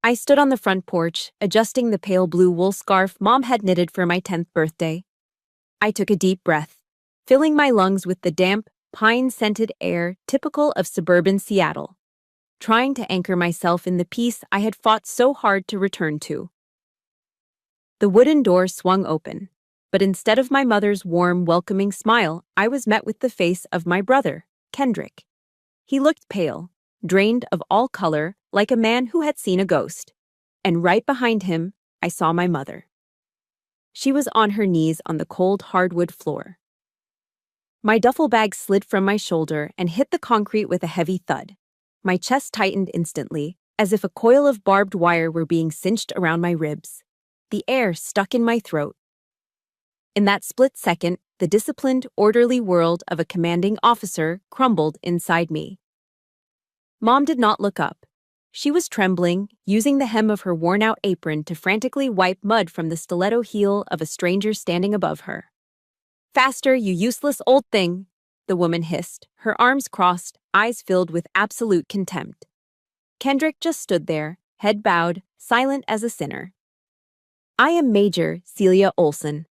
I stood on the front porch, adjusting the pale blue wool scarf Mom had knitted for my 10th birthday. I took a deep breath, filling my lungs with the damp, pine-scented air typical of suburban Seattle, trying to anchor myself in the peace I had fought so hard to return to. The wooden door swung open, but instead of my mother's warm, welcoming smile, I was met with the face of my brother, Kendrick. He looked pale, drained of all color, like a man who had seen a ghost. And right behind him, I saw my mother. She was on her knees on the cold hardwood floor. My duffel bag slid from my shoulder and hit the concrete with a heavy thud. My chest tightened instantly, as if a coil of barbed wire were being cinched around my ribs. The air stuck in my throat. In that split second, the disciplined, orderly world of a commanding officer crumbled inside me. Mom did not look up. She was trembling, using the hem of her worn-out apron to frantically wipe mud from the stiletto heel of a stranger standing above her. "Faster, you useless old thing," the woman hissed, her arms crossed, eyes filled with absolute contempt. Kendrick just stood there, head bowed, silent as a sinner. "I am Major Celia Olson."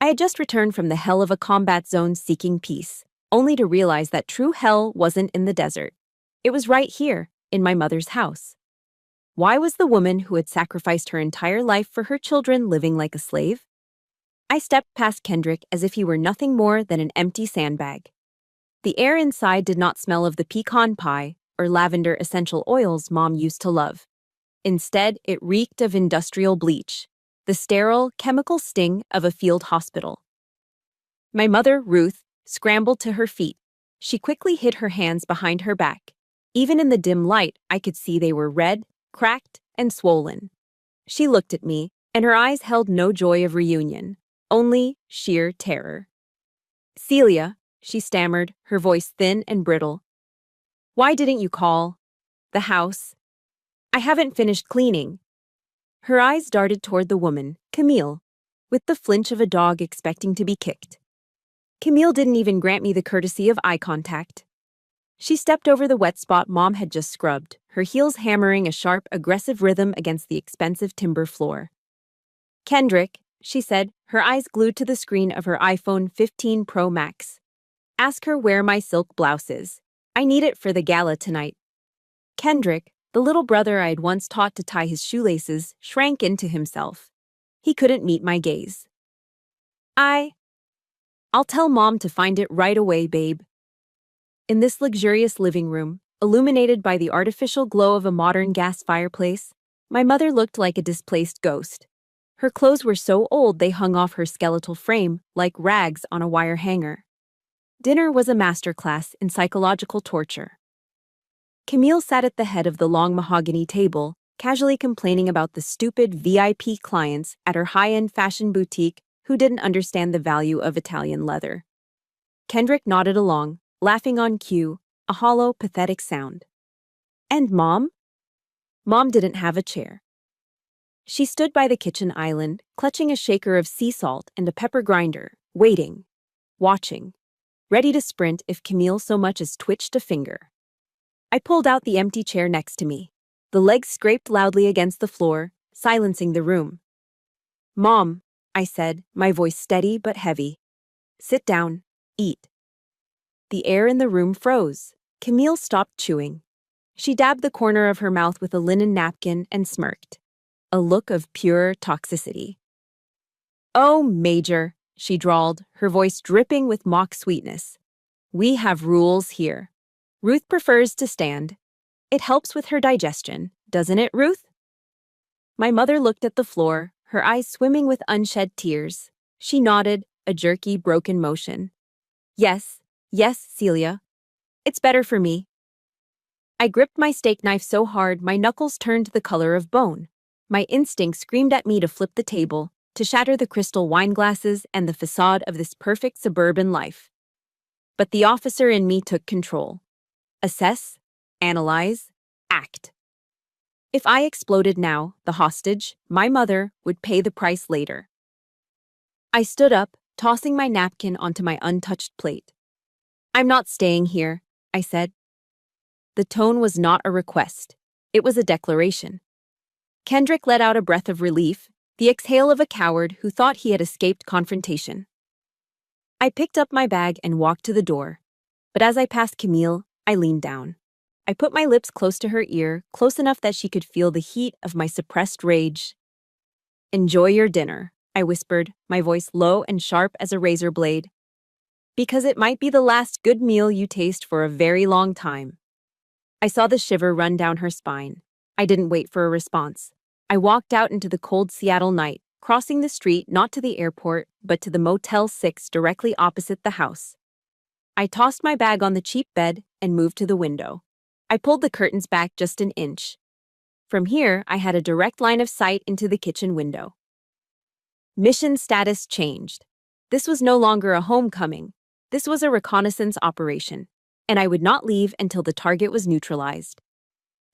I had just returned from the hell of a combat zone seeking peace, only to realize that true hell wasn't in the desert. It was right here, in my mother's house. Why was the woman who had sacrificed her entire life for her children living like a slave? I stepped past Kendrick as if he were nothing more than an empty sandbag. The air inside did not smell of the pecan pie or lavender essential oils Mom used to love. Instead, it reeked of industrial bleach, the sterile, chemical sting of a field hospital. My mother, Ruth, scrambled to her feet. She quickly hid her hands behind her back. Even in the dim light, I could see they were red, cracked, and swollen. She looked at me, and her eyes held no joy of reunion, only sheer terror. "Celia," she stammered, her voice thin and brittle. "Why didn't you call the house? I haven't finished cleaning." Her eyes darted toward the woman, Camille, with the flinch of a dog expecting to be kicked. Camille didn't even grant me the courtesy of eye contact. She stepped over the wet spot Mom had just scrubbed, her heels hammering a sharp, aggressive rhythm against the expensive timber floor. "Kendrick," she said, her eyes glued to the screen of her iPhone 15 Pro Max. "Ask her where my silk blouse is. I need it for the gala tonight." Kendrick, the little brother I had once taught to tie his shoelaces, shrank into himself. He couldn't meet my gaze. I'll tell Mom to find it right away, babe." In this luxurious living room, illuminated by the artificial glow of a modern gas fireplace, my mother looked like a displaced ghost. Her clothes were so old they hung off her skeletal frame like rags on a wire hanger. Dinner was a masterclass in psychological torture. Camille sat at the head of the long mahogany table, casually complaining about the stupid VIP clients at her high-end fashion boutique who didn't understand the value of Italian leather. Kendrick nodded along, laughing on cue, a hollow, pathetic sound. And Mom? Mom didn't have a chair. She stood by the kitchen island, clutching a shaker of sea salt and a pepper grinder, waiting, watching, ready to sprint if Camille so much as twitched a finger. I pulled out the empty chair next to me. The legs scraped loudly against the floor, silencing the room. "Mom," I said, my voice steady but heavy. "Sit down, eat." The air in the room froze. Camille stopped chewing. She dabbed the corner of her mouth with a linen napkin and smirked, a look of pure toxicity. "Oh, Major," she drawled, her voice dripping with mock sweetness. "We have rules here. Ruth prefers to stand. It helps with her digestion, doesn't it, Ruth?" My mother looked at the floor, her eyes swimming with unshed tears. She nodded, a jerky, broken motion. Yes, Celia. It's better for me." I gripped my steak knife so hard my knuckles turned the color of bone. My instinct screamed at me to flip the table, to shatter the crystal wine glasses and the facade of this perfect suburban life. But the officer in me took control. Assess, analyze, act. If I exploded now, the hostage, my mother, would pay the price later. I stood up, tossing my napkin onto my untouched plate. "I'm not staying here," I said. The tone was not a request. It was a declaration. Kendrick let out a breath of relief, the exhale of a coward who thought he had escaped confrontation. I picked up my bag and walked to the door, but as I passed Camille, I leaned down. I put my lips close to her ear, close enough that she could feel the heat of my suppressed rage. "Enjoy your dinner," I whispered, my voice low and sharp as a razor blade. "Because it might be the last good meal you taste for a very long time." I saw the shiver run down her spine. I didn't wait for a response. I walked out into the cold Seattle night, crossing the street not to the airport, but to the Motel 6 directly opposite the house. I tossed my bag on the cheap bed and moved to the window. I pulled the curtains back just an inch. From here, I had a direct line of sight into the kitchen window. Mission status changed. This was no longer a homecoming. This was a reconnaissance operation, and I would not leave until the target was neutralized.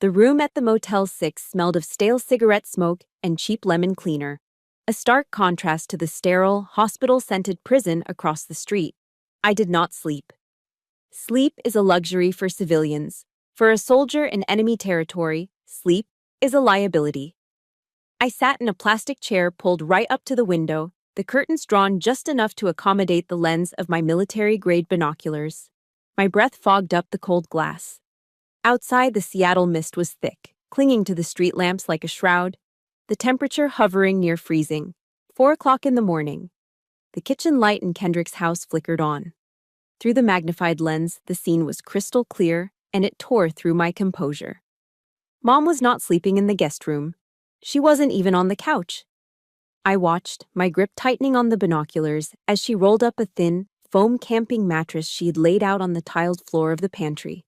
The room at the Motel 6 smelled of stale cigarette smoke and cheap lemon cleaner, a stark contrast to the sterile, hospital-scented prison across the street. I did not sleep. Sleep is a luxury for civilians. For a soldier in enemy territory, sleep is a liability. I sat in a plastic chair pulled right up to the window, the curtains drawn just enough to accommodate the lens of my military-grade binoculars. My breath fogged up the cold glass. Outside, the Seattle mist was thick, clinging to the street lamps like a shroud, the temperature hovering near freezing. 4 o'clock in the morning. The kitchen light in Kendrick's house flickered on. Through the magnified lens, the scene was crystal clear, and it tore through my composure. Mom was not sleeping in the guest room. She wasn't even on the couch. I watched, my grip tightening on the binoculars, as she rolled up a thin, foam camping mattress she had laid out on the tiled floor of the pantry.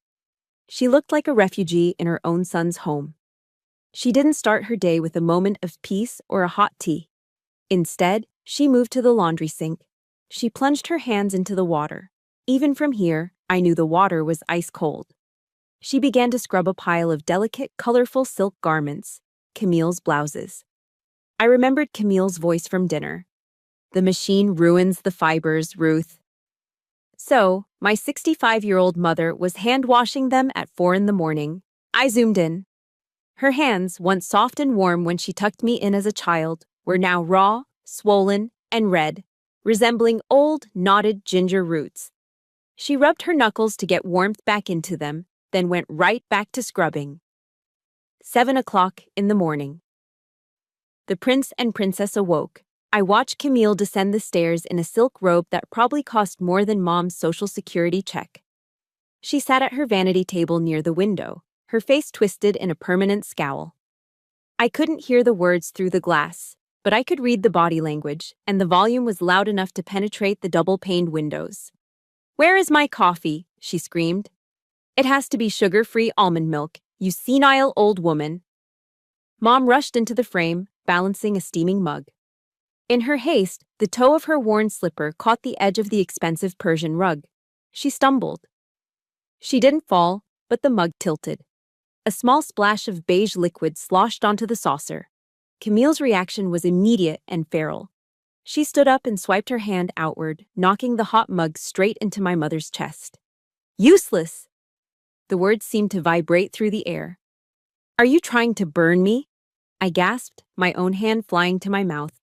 She looked like a refugee in her own son's home. She didn't start her day with a moment of peace or a hot tea. Instead, she moved to the laundry sink. She plunged her hands into the water. Even from here, I knew the water was ice cold. She began to scrub a pile of delicate, colorful silk garments, Camille's blouses. I remembered Camille's voice from dinner. "The machine ruins the fibers, Ruth." So, my 65-year-old mother was hand-washing them at 4 in the morning. I zoomed in. Her hands, once soft and warm when she tucked me in as a child, were now raw, swollen, and red, resembling old, knotted ginger roots. She rubbed her knuckles to get warmth back into them, then went right back to scrubbing. 7 o'clock in the morning. The prince and princess awoke. I watched Camille descend the stairs in a silk robe that probably cost more than Mom's Social Security check. She sat at her vanity table near the window, her face twisted in a permanent scowl. I couldn't hear the words through the glass, but I could read the body language, and the volume was loud enough to penetrate the double-paned windows. "Where is my coffee?" she screamed. "It has to be sugar-free almond milk, you senile old woman." Mom rushed into the frame, balancing a steaming mug. In her haste, the toe of her worn slipper caught the edge of the expensive Persian rug. She stumbled. She didn't fall, but the mug tilted. A small splash of beige liquid sloshed onto the saucer. Camille's reaction was immediate and feral. She stood up and swiped her hand outward, knocking the hot mug straight into my mother's chest. "Useless!" The words seemed to vibrate through the air. "Are you trying to burn me?" I gasped, my own hand flying to my mouth.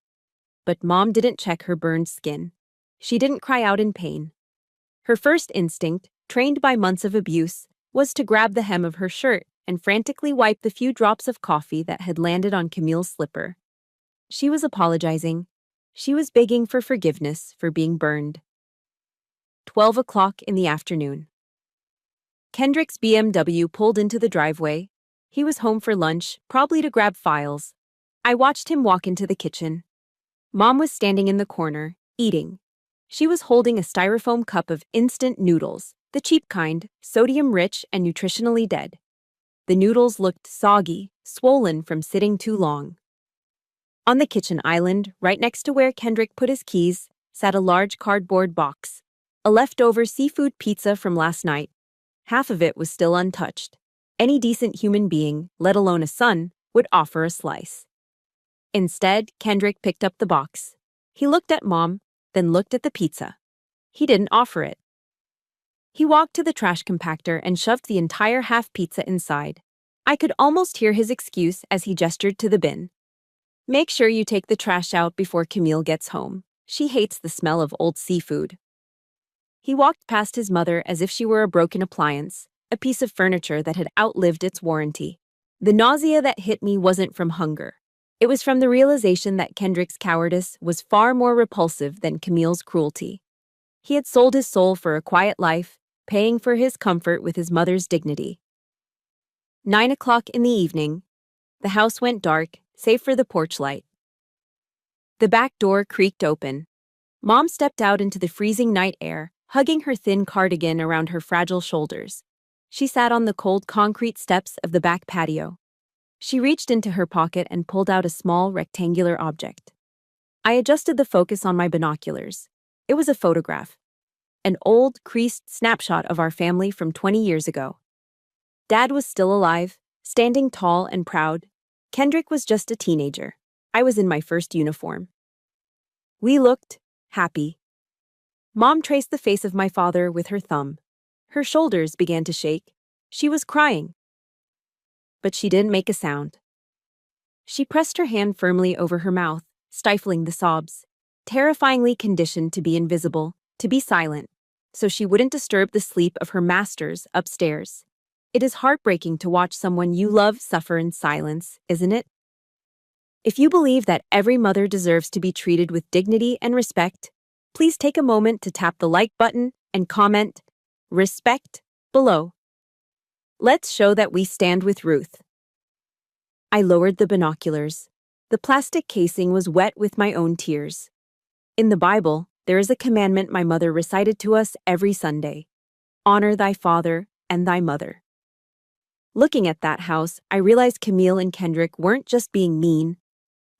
But Mom didn't check her burned skin. She didn't cry out in pain. Her first instinct, trained by months of abuse, was to grab the hem of her shirt and frantically wipe the few drops of coffee that had landed on Camille's slipper. She was apologizing. She was begging for forgiveness for being burned. 12 o'clock in the afternoon. Kendrick's BMW pulled into the driveway. He was home for lunch, probably to grab files. I watched him walk into the kitchen. Mom was standing in the corner, eating. She was holding a styrofoam cup of instant noodles, the cheap kind, sodium-rich and nutritionally dead. The noodles looked soggy, swollen from sitting too long. On the kitchen island, right next to where Kendrick put his keys, sat a large cardboard box. A leftover seafood pizza from last night. Half of it was still untouched. Any decent human being, let alone a son, would offer a slice. Instead, Kendrick picked up the box. He looked at Mom, then looked at the pizza. He didn't offer it. He walked to the trash compactor and shoved the entire half pizza inside. I could almost hear his excuse as he gestured to the bin. Make sure you take the trash out before Camille gets home. She hates the smell of old seafood. He walked past his mother as if she were a broken appliance, a piece of furniture that had outlived its warranty. The nausea that hit me wasn't from hunger. It was from the realization that Kendrick's cowardice was far more repulsive than Camille's cruelty. He had sold his soul for a quiet life, paying for his comfort with his mother's dignity. 9 o'clock in the evening. The house went dark, save for the porch light. The back door creaked open. Mom stepped out into the freezing night air, hugging her thin cardigan around her fragile shoulders. She sat on the cold concrete steps of the back patio. She reached into her pocket and pulled out a small, rectangular object. I adjusted the focus on my binoculars. It was a photograph. An old, creased snapshot of our family from 20 years ago. Dad was still alive, standing tall and proud. Kendrick was just a teenager. I was in my first uniform. We looked happy. Mom traced the face of my father with her thumb. Her shoulders began to shake. She was crying. But she didn't make a sound. She pressed her hand firmly over her mouth, stifling the sobs, terrifyingly conditioned to be invisible, to be silent, so she wouldn't disturb the sleep of her masters upstairs. It is heartbreaking to watch someone you love suffer in silence, isn't it? If you believe that every mother deserves to be treated with dignity and respect, please take a moment to tap the like button and comment "Respect" below. Let's show that we stand with Ruth. I lowered the binoculars. The plastic casing was wet with my own tears. In the Bible, there is a commandment my mother recited to us every Sunday. Honor thy father and thy mother. Looking at that house, I realized Camille and Kendrick weren't just being mean.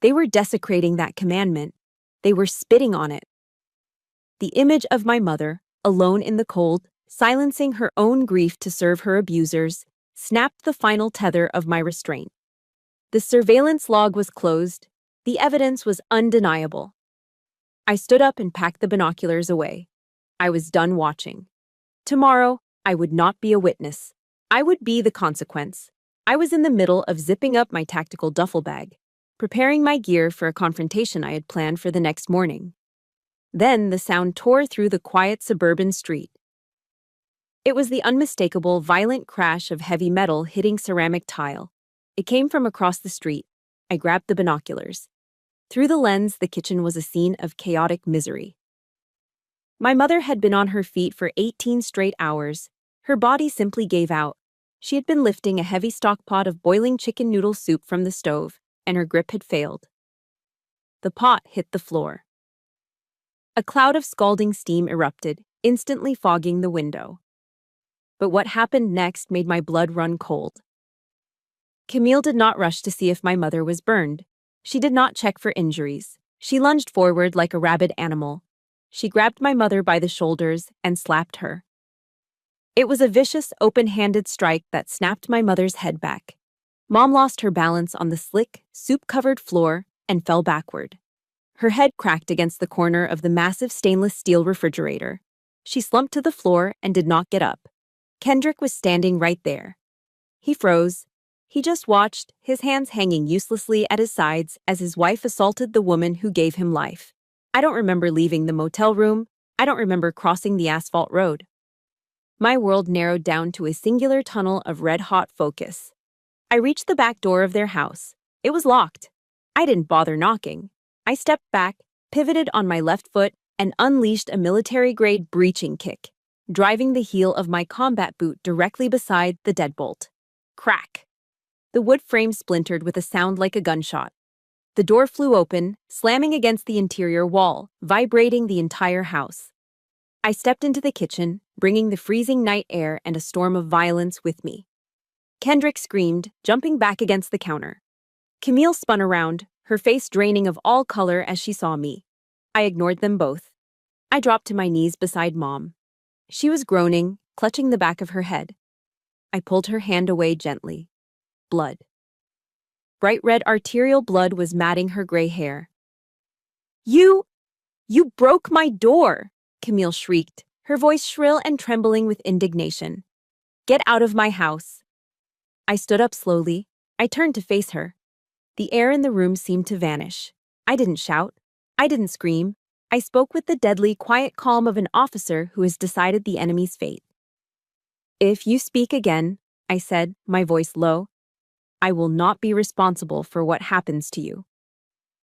They were desecrating that commandment. They were spitting on it. The image of my mother, alone in the cold, silencing her own grief to serve her abusers, snapped the final tether of my restraint. The surveillance log was closed. The evidence was undeniable. I stood up and packed the binoculars away. I was done watching. Tomorrow, I would not be a witness. I would be the consequence. I was in the middle of zipping up my tactical duffel bag, preparing my gear for a confrontation I had planned for the next morning. Then the sound tore through the quiet suburban street. It was the unmistakable, violent crash of heavy metal hitting ceramic tile. It came from across the street. I grabbed the binoculars. Through the lens, the kitchen was a scene of chaotic misery. My mother had been on her feet for 18 straight hours. Her body simply gave out. She had been lifting a heavy stockpot of boiling chicken noodle soup from the stove, and her grip had failed. The pot hit the floor. A cloud of scalding steam erupted, instantly fogging the window. But what happened next made my blood run cold. Camille did not rush to see if my mother was burned. She did not check for injuries. She lunged forward like a rabid animal. She grabbed my mother by the shoulders and slapped her. It was a vicious, open-handed strike that snapped my mother's head back. Mom lost her balance on the slick, soup-covered floor and fell backward. Her head cracked against the corner of the massive stainless steel refrigerator. She slumped to the floor and did not get up. Kendrick was standing right there. He froze. He just watched, his hands hanging uselessly at his sides as his wife assaulted the woman who gave him life. I don't remember leaving the motel room. I don't remember crossing the asphalt road. My world narrowed down to a singular tunnel of red-hot focus. I reached the back door of their house. It was locked. I didn't bother knocking. I stepped back, pivoted on my left foot, and unleashed a military-grade breaching kick, driving the heel of my combat boot directly beside the deadbolt. Crack! The wood frame splintered with a sound like a gunshot. The door flew open, slamming against the interior wall, vibrating the entire house. I stepped into the kitchen, bringing the freezing night air and a storm of violence with me. Kendrick screamed, jumping back against the counter. Camille spun around, her face draining of all color as she saw me. I ignored them both. I dropped to my knees beside Mom. She was groaning, clutching the back of her head. I pulled her hand away gently. Blood. Bright red arterial blood was matting her gray hair. You broke my door!" Camille shrieked, her voice shrill and trembling with indignation. "Get out of my house." I stood up slowly. I turned to face her. The air in the room seemed to vanish. I didn't shout. I didn't scream. I spoke with the deadly, quiet calm of an officer who has decided the enemy's fate. "If you speak again," I said, my voice low, "I will not be responsible for what happens to you."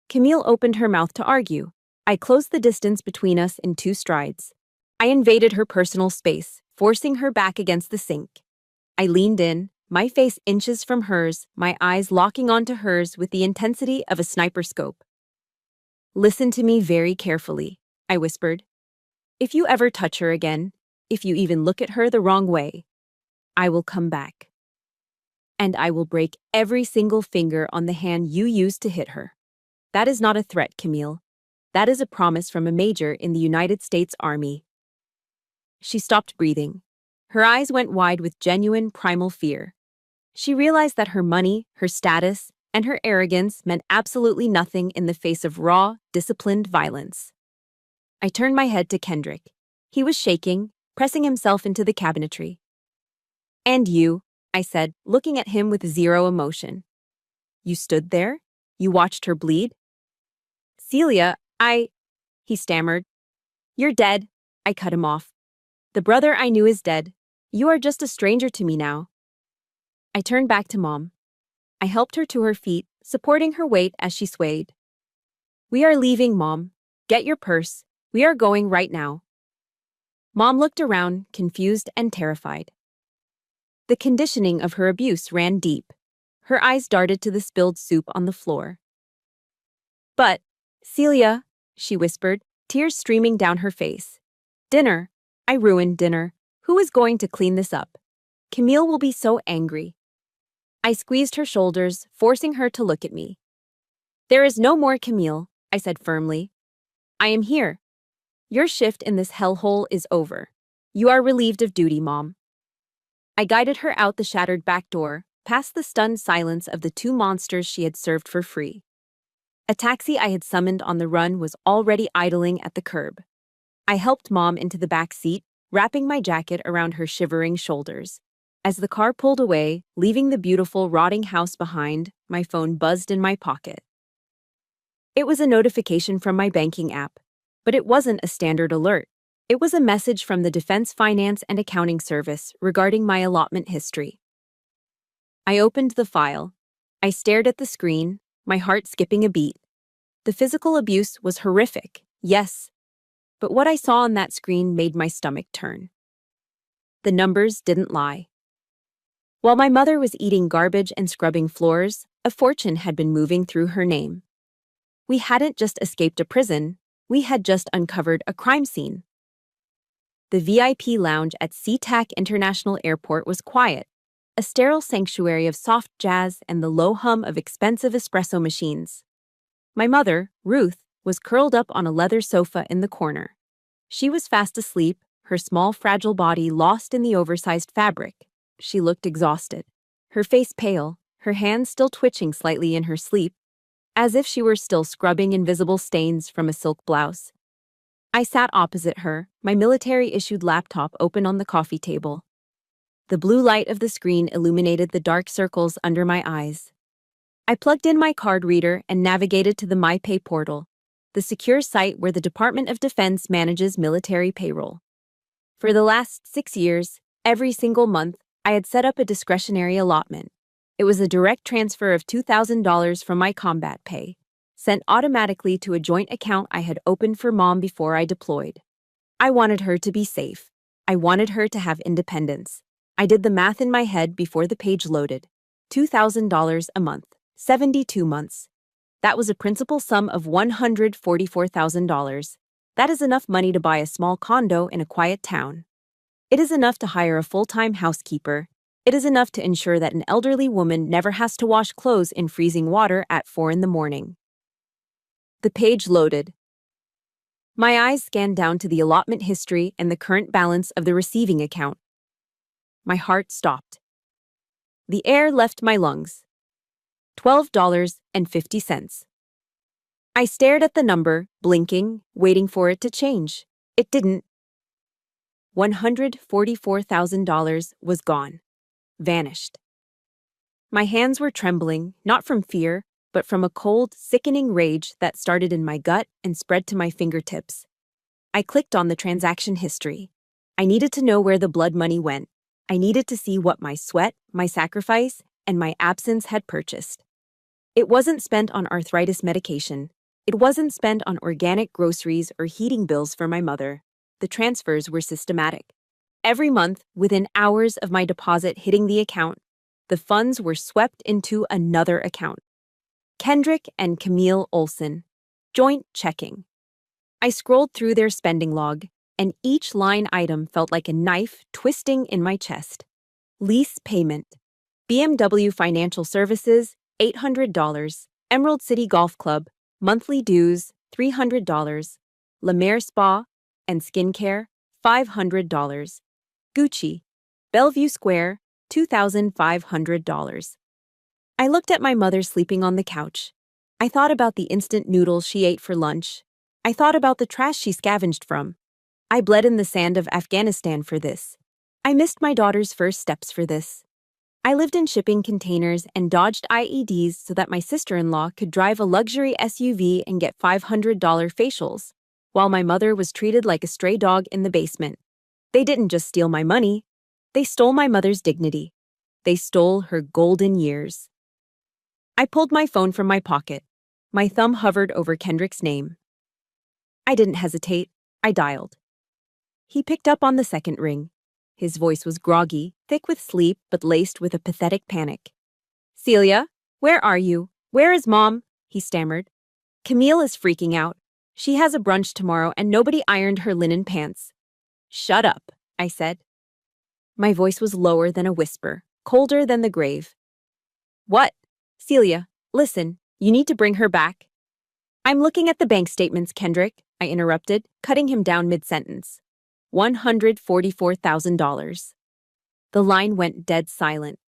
Camille opened her mouth to argue. I closed the distance between us in 2 strides. I invaded her personal space, forcing her back against the sink. I leaned in, my face inches from hers, my eyes locking onto hers with the intensity of a sniper scope. "Listen to me very carefully," I whispered. "If you ever touch her again, if you even look at her the wrong way, I will come back. And I will break every single finger on the hand you used to hit her." That is not a threat, Camille. That is a promise from a major in the United States Army. She stopped breathing. Her eyes went wide with genuine primal fear. She realized that her money, her status, and her arrogance meant absolutely nothing in the face of raw, disciplined violence. I turned my head to Kendrick. He was shaking, pressing himself into the cabinetry. "And you," I said, looking at him with zero emotion. "You stood there? You watched her bleed?" "Celia, he stammered. "You're dead," I cut him off. "The brother I knew is dead. You are just a stranger to me now." I turned back to Mom. I helped her to her feet, supporting her weight as she swayed. "We are leaving, Mom. Get your purse. We are going right now." Mom looked around, confused and terrified. The conditioning of her abuse ran deep. Her eyes darted to the spilled soup on the floor. "But, Celia," she whispered, tears streaming down her face. "Dinner. I ruined dinner. Who is going to clean this up? Camille will be so angry." I squeezed her shoulders, forcing her to look at me. "There is no more Camille," I said firmly. "I am here. Your shift in this hellhole is over. You are relieved of duty, Mom." I guided her out the shattered back door, past the stunned silence of the 2 monsters she had served for free. A taxi I had summoned on the run was already idling at the curb. I helped Mom into the back seat, wrapping my jacket around her shivering shoulders. As the car pulled away, leaving the beautiful, rotting house behind, my phone buzzed in my pocket. It was a notification from my banking app, but it wasn't a standard alert. It was a message from the Defense Finance and Accounting Service regarding my allotment history. I opened the file. I stared at the screen, my heart skipping a beat. The physical abuse was horrific, yes, but what I saw on that screen made my stomach turn. The numbers didn't lie. While my mother was eating garbage and scrubbing floors, a fortune had been moving through her name. We hadn't just escaped a prison, we had just uncovered a crime scene. The VIP lounge at SeaTac International Airport was quiet, a sterile sanctuary of soft jazz and the low hum of expensive espresso machines. My mother, Ruth, was curled up on a leather sofa in the corner. She was fast asleep, her small, fragile body lost in the oversized fabric. She looked exhausted, her face pale, her hands still twitching slightly in her sleep, as if she were still scrubbing invisible stains from a silk blouse. I sat opposite her, my military-issued laptop open on the coffee table. The blue light of the screen illuminated the dark circles under my eyes. I plugged in my card reader and navigated to the MyPay portal, the secure site where the Department of Defense manages military payroll. For the last 6 years, every single month, I had set up a discretionary allotment. It was a direct transfer of $2,000 from my combat pay, sent automatically to a joint account I had opened for Mom before I deployed. I wanted her to be safe. I wanted her to have independence. I did the math in my head before the page loaded. $2,000 a month, 72 months. That was a principal sum of $144,000. That is enough money to buy a small condo in a quiet town. It is enough to hire a full-time housekeeper. It is enough to ensure that an elderly woman never has to wash clothes in freezing water at 4 a.m. The page loaded. My eyes scanned down to the allotment history and the current balance of the receiving account. My heart stopped. The air left my lungs. $12.50. I stared at the number, blinking, waiting for it to change. It didn't. $144,000 was gone. Vanished. My hands were trembling, not from fear, but from a cold, sickening rage that started in my gut and spread to my fingertips. I clicked on the transaction history. I needed to know where the blood money went. I needed to see what my sweat, my sacrifice, and my absence had purchased. It wasn't spent on arthritis medication. It wasn't spent on organic groceries or heating bills for my mother. The transfers were systematic. Every month, within hours of my deposit hitting the account, the funds were swept into another account. Kendrick and Camille Olson. Joint checking. I scrolled through their spending log, and each line item felt like a knife twisting in my chest. Lease payment. BMW Financial Services, $800. Emerald City Golf Club, monthly dues, $300. La Mer Spa and Skincare, $500. Gucci, Bellevue Square, $2,500. I looked at my mother sleeping on the couch. I thought about the instant noodles she ate for lunch. I thought about the trash she scavenged from. I bled in the sand of Afghanistan for this. I missed my daughter's first steps for this. I lived in shipping containers and dodged IEDs so that my sister-in-law could drive a luxury SUV and get $500 facials, while my mother was treated like a stray dog in the basement. They didn't just steal my money. They stole my mother's dignity. They stole her golden years. I pulled my phone from my pocket. My thumb hovered over Kendrick's name. I didn't hesitate. I dialed. He picked up on the second ring. His voice was groggy, thick with sleep, but laced with a pathetic panic. "Celia, where are you? Where is Mom?" he stammered. "Camille is freaking out. She has a brunch tomorrow and nobody ironed her linen pants." "Shut up," I said. My voice was lower than a whisper, colder than the grave. "What? Celia, listen, you need to bring her back." "I'm looking at the bank statements, Kendrick," I interrupted, cutting him down mid-sentence. $144,000. The line went dead silent.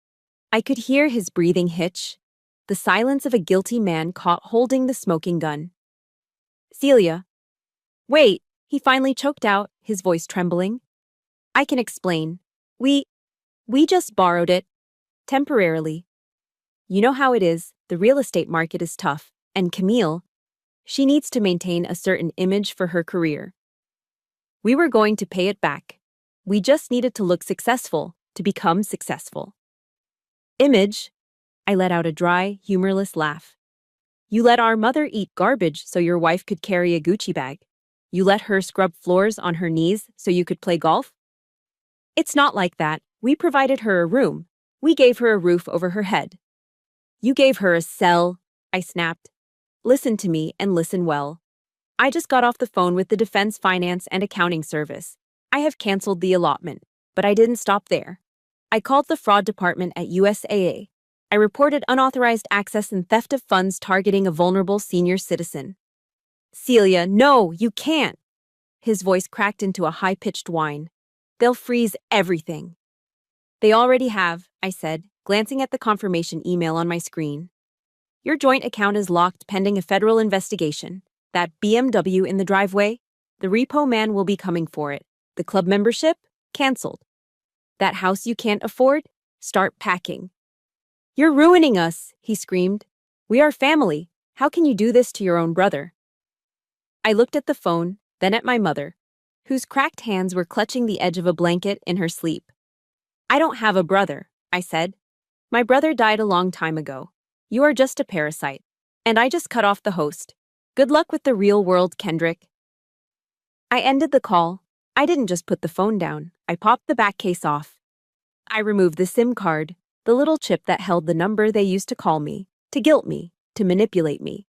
I could hear his breathing hitch, the silence of a guilty man caught holding the smoking gun. "Celia." "Wait," he finally choked out, his voice trembling. "I can explain. We just borrowed it. Temporarily. You know how it is, the real estate market is tough, and Camille, she needs to maintain a certain image for her career. We were going to pay it back. We just needed to look successful, to become successful." "Image?" I let out a dry, humorless laugh. "You let our mother eat garbage so your wife could carry a Gucci bag. You let her scrub floors on her knees so you could play golf?" "It's not like that. We provided her a room. We gave her a roof over her head." "You gave her a cell," I snapped. "Listen to me and listen well. I just got off the phone with the Defense Finance and Accounting Service. I have canceled the allotment, but I didn't stop there. I called the fraud department at USAA. I reported unauthorized access and theft of funds targeting a vulnerable senior citizen." "Celia, no, you can't." His voice cracked into a high-pitched whine. "They'll freeze everything." "They already have," I said, glancing at the confirmation email on my screen. "Your joint account is locked pending a federal investigation. That BMW in the driveway, the repo man will be coming for it. The club membership? Canceled. That house you can't afford? Start packing." "You're ruining us," he screamed. "We are family. How can you do this to your own brother?" I looked at the phone, then at my mother, whose cracked hands were clutching the edge of a blanket in her sleep. "I don't have a brother," I said. "My brother died a long time ago. You are just a parasite. And I just cut off the host. Good luck with the real world, Kendrick." I ended the call. I didn't just put the phone down. I popped the back case off. I removed the SIM card, the little chip that held the number they used to call me, to guilt me, to manipulate me.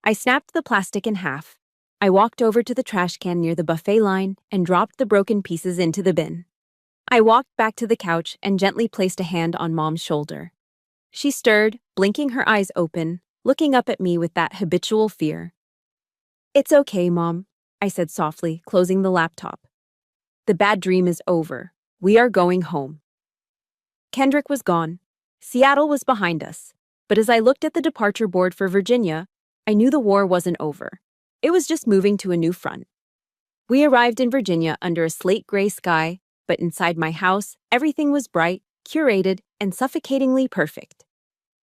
I snapped the plastic in half. I walked over to the trash can near the buffet line and dropped the broken pieces into the bin. I walked back to the couch and gently placed a hand on Mom's shoulder. She stirred, blinking her eyes open, looking up at me with that habitual fear. "It's okay, Mom," I said softly, closing the laptop. "The bad dream is over. We are going home." Kendrick was gone. Seattle was behind us. But as I looked at the departure board for Virginia, I knew the war wasn't over. It was just moving to a new front. We arrived in Virginia under a slate gray sky, but inside my house, everything was bright, curated, and suffocatingly perfect.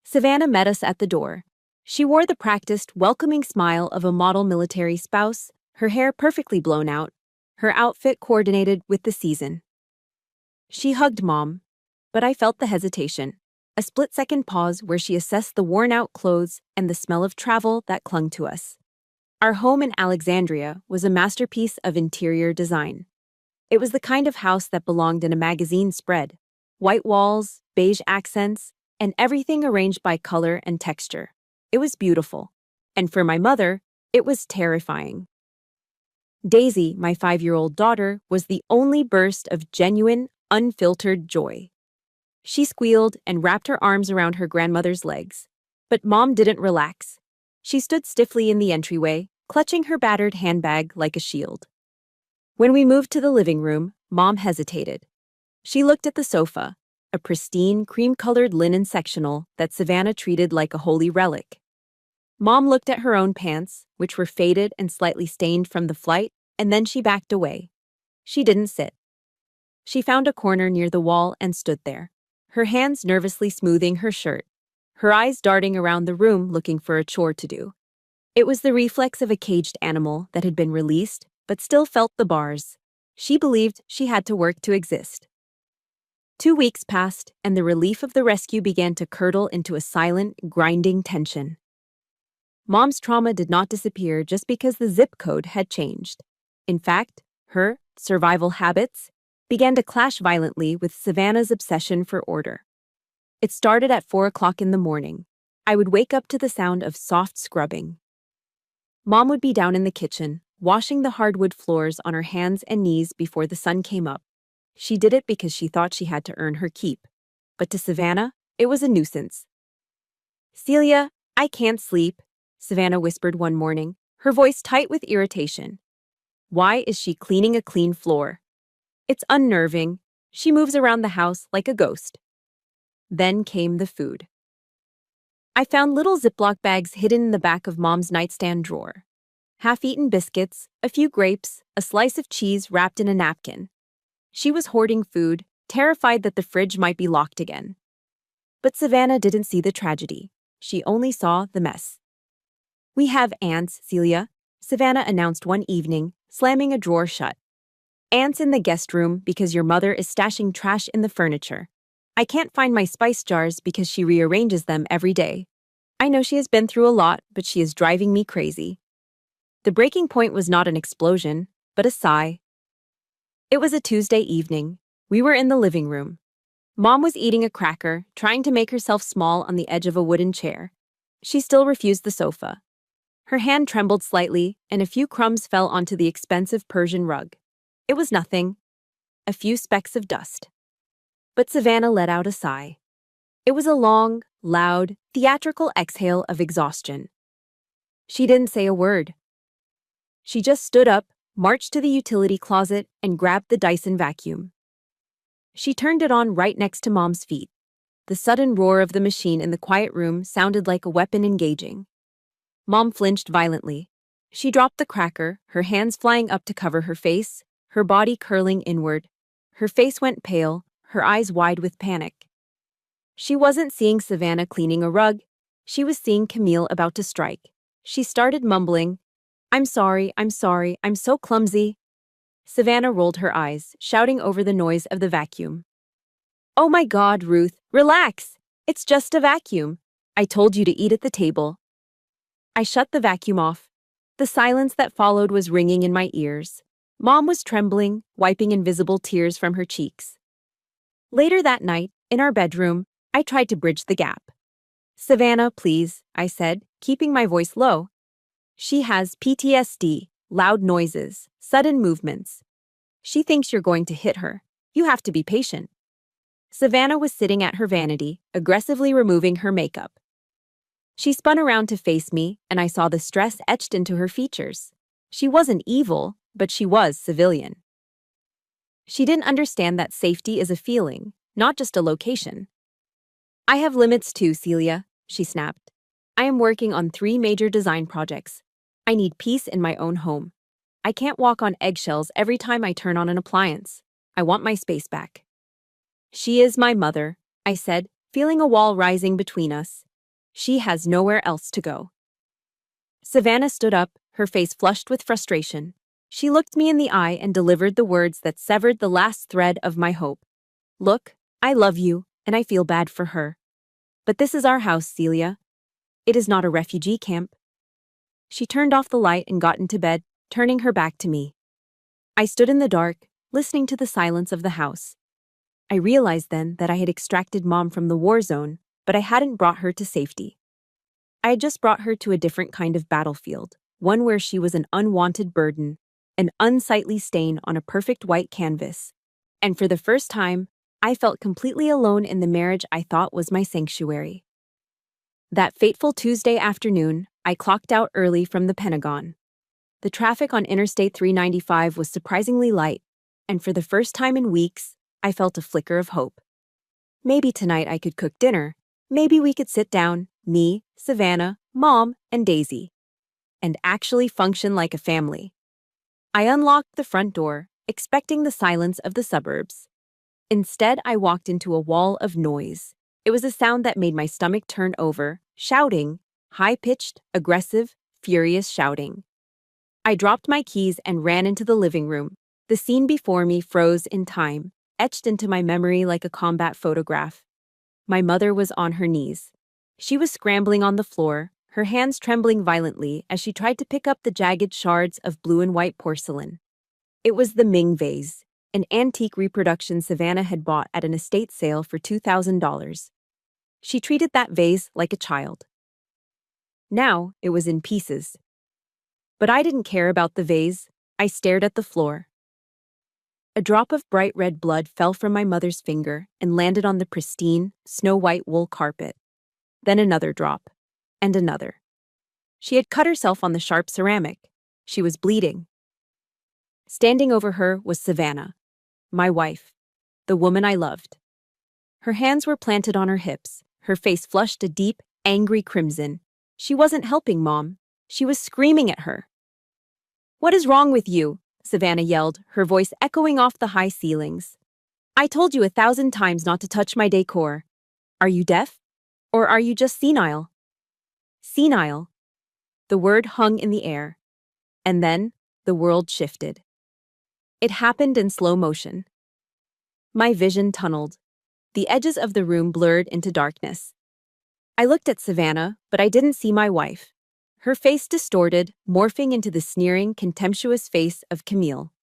Savannah met us at the door. She wore the practiced, welcoming smile of a model military spouse, her hair perfectly blown out, her outfit coordinated with the season. She hugged Mom, but I felt the hesitation, a split-second pause where she assessed the worn-out clothes and the smell of travel that clung to us. Our home in Alexandria was a masterpiece of interior design. It was the kind of house that belonged in a magazine spread: white walls, beige accents, and everything arranged by color and texture. It was beautiful. And for my mother, it was terrifying. Daisy, my 5-year-old daughter, was the only burst of genuine, unfiltered joy. She squealed and wrapped her arms around her grandmother's legs. But Mom didn't relax. She stood stiffly in the entryway, clutching her battered handbag like a shield. When we moved to the living room, Mom hesitated. She looked at the sofa, a pristine, cream-colored linen sectional that Savannah treated like a holy relic. Mom looked at her own pants, which were faded and slightly stained from the flight, and then she backed away. She didn't sit. She found a corner near the wall and stood there, her hands nervously smoothing her shirt, her eyes darting around the room looking for a chore to do. It was the reflex of a caged animal that had been released, but still felt the bars. She believed she had to work to exist. 2 weeks passed, and the relief of the rescue began to curdle into a silent, grinding tension. Mom's trauma did not disappear just because the zip code had changed. In fact, her survival habits began to clash violently with Savannah's obsession for order. It started at 4 o'clock in the morning. I would wake up to the sound of soft scrubbing. Mom would be down in the kitchen, washing the hardwood floors on her hands and knees before the sun came up. She did it because she thought she had to earn her keep. But to Savannah, it was a nuisance. "Celia, I can't sleep," Savannah whispered one morning, her voice tight with irritation. "Why is she cleaning a clean floor? It's unnerving. She moves around the house like a ghost." Then came the food. I found little Ziploc bags hidden in the back of Mom's nightstand drawer. Half-eaten biscuits, a few grapes, a slice of cheese wrapped in a napkin. She was hoarding food, terrified that the fridge might be locked again. But Savannah didn't see the tragedy. She only saw the mess. "We have ants, Celia," Savannah announced one evening, slamming a drawer shut. "Ants in the guest room because your mother is stashing trash in the furniture. I can't find my spice jars because she rearranges them every day. I know she has been through a lot, but she is driving me crazy." The breaking point was not an explosion, but a sigh. It was a Tuesday evening. We were in the living room. Mom was eating a cracker, trying to make herself small on the edge of a wooden chair. She still refused the sofa. Her hand trembled slightly, and a few crumbs fell onto the expensive Persian rug. It was nothing. A few specks of dust. But Savannah let out a sigh. It was a long, loud, theatrical exhale of exhaustion. She didn't say a word. She just stood up, marched to the utility closet, and grabbed the Dyson vacuum. She turned it on right next to Mom's feet. The sudden roar of the machine in the quiet room sounded like a weapon engaging. Mom flinched violently. She dropped the cracker, her hands flying up to cover her face, her body curling inward. Her face went pale, her eyes wide with panic. She wasn't seeing Savannah cleaning a rug. She was seeing Camille about to strike. She started mumbling, I'm sorry, I'm so clumsy." Savannah rolled her eyes, shouting over the noise of the vacuum. "Oh my God, Ruth, relax! It's just a vacuum. I told you to eat at the table." I shut the vacuum off. The silence that followed was ringing in my ears. Mom was trembling, wiping invisible tears from her cheeks. Later that night, in our bedroom, I tried to bridge the gap. "Savannah, please," I said, keeping my voice low. "She has PTSD, loud noises, sudden movements. She thinks you're going to hit her. You have to be patient." Savannah was sitting at her vanity, aggressively removing her makeup. She spun around to face me, and I saw the stress etched into her features. She wasn't evil, but she was civilian. She didn't understand that safety is a feeling, not just a location. "I have limits too, Celia," she snapped. "I am working on 3 major design projects. I need peace in my own home. I can't walk on eggshells every time I turn on an appliance. I want my space back." She is my mother, I said, feeling a wall rising between us. She has nowhere else to go. Savannah stood up, her face flushed with frustration. She looked me in the eye and delivered the words that severed the last thread of my hope. Look, I love you, and I feel bad for her. But this is our house, Celia. It is not a refugee camp. She turned off the light and got into bed, turning her back to me. I stood in the dark, listening to the silence of the house. I realized then that I had extracted Mom from the war zone, but I hadn't brought her to safety. I had just brought her to a different kind of battlefield, one where she was an unwanted burden, an unsightly stain on a perfect white canvas. And for the first time, I felt completely alone in the marriage I thought was my sanctuary. That fateful Tuesday afternoon, I clocked out early from the Pentagon. The traffic on Interstate 395 was surprisingly light, and for the first time in weeks, I felt a flicker of hope. Maybe tonight I could cook dinner. Maybe we could sit down, me, Savannah, Mom, and Daisy, and actually function like a family. I unlocked the front door, expecting the silence of the suburbs. Instead, I walked into a wall of noise. It was a sound that made my stomach turn over, shouting, high-pitched, aggressive, furious shouting. I dropped my keys and ran into the living room. The scene before me froze in time, etched into my memory like a combat photograph. My mother was on her knees. She was scrambling on the floor, her hands trembling violently as she tried to pick up the jagged shards of blue and white porcelain. It was the Ming vase, an antique reproduction Savannah had bought at an estate sale for $2,000. She treated that vase like a child. Now it was in pieces. But I didn't care about the vase. I stared at the floor. A drop of bright red blood fell from my mother's finger and landed on the pristine, snow-white wool carpet. Then another drop, and another. She had cut herself on the sharp ceramic. She was bleeding. Standing over her was Savannah, my wife, the woman I loved. Her hands were planted on her hips, her face flushed a deep, angry crimson. She wasn't helping Mom. She was screaming at her. "What is wrong with you?" Savannah yelled, her voice echoing off the high ceilings. "I told you 1,000 times not to touch my decor. Are you deaf? Or are you just senile?" Senile. The word hung in the air. And then, the world shifted. It happened in slow motion. My vision tunneled. The edges of the room blurred into darkness. I looked at Savannah, but I didn't see my wife. Her face distorted, morphing into the sneering, contemptuous face of Camille.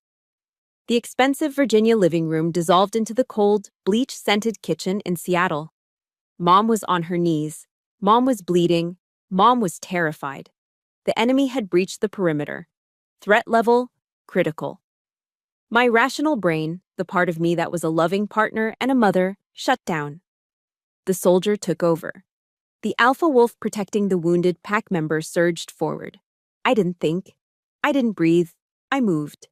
The expensive Virginia living room dissolved into the cold, bleach-scented kitchen in Seattle. Mom was on her knees. Mom was bleeding. Mom was terrified. The enemy had breached the perimeter. Threat level, critical. My rational brain, the part of me that was a loving partner and a mother, shut down. The soldier took over. The alpha wolf protecting the wounded pack member surged forward. I didn't think. I didn't breathe. I moved.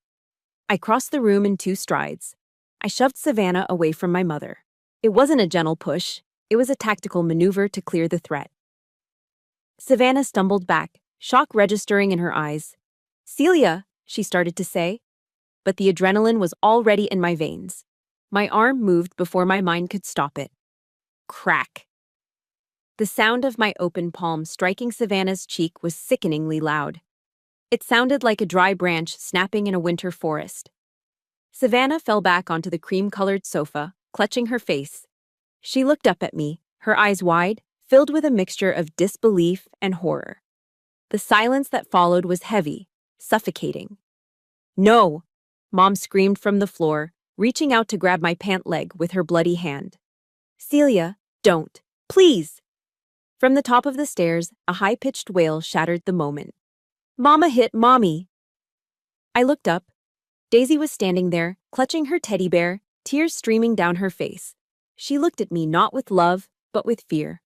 I crossed the room in 2 strides. I shoved Savannah away from my mother. It wasn't a gentle push. It was a tactical maneuver to clear the threat. Savannah stumbled back, shock registering in her eyes. "Celia," she started to say. But the adrenaline was already in my veins. My arm moved before my mind could stop it. Crack. The sound of my open palm striking Savannah's cheek was sickeningly loud. It sounded like a dry branch snapping in a winter forest. Savannah fell back onto the cream-colored sofa, clutching her face. She looked up at me, her eyes wide, filled with a mixture of disbelief and horror. The silence that followed was heavy, suffocating. "No!" Mom screamed from the floor, reaching out to grab my pant leg with her bloody hand. "Celia, don't. Please!" From the top of the stairs, a high-pitched wail shattered the moment. "Mama hit Mommy!" I looked up. Daisy was standing there, clutching her teddy bear, tears streaming down her face. She looked at me not with love, but with fear.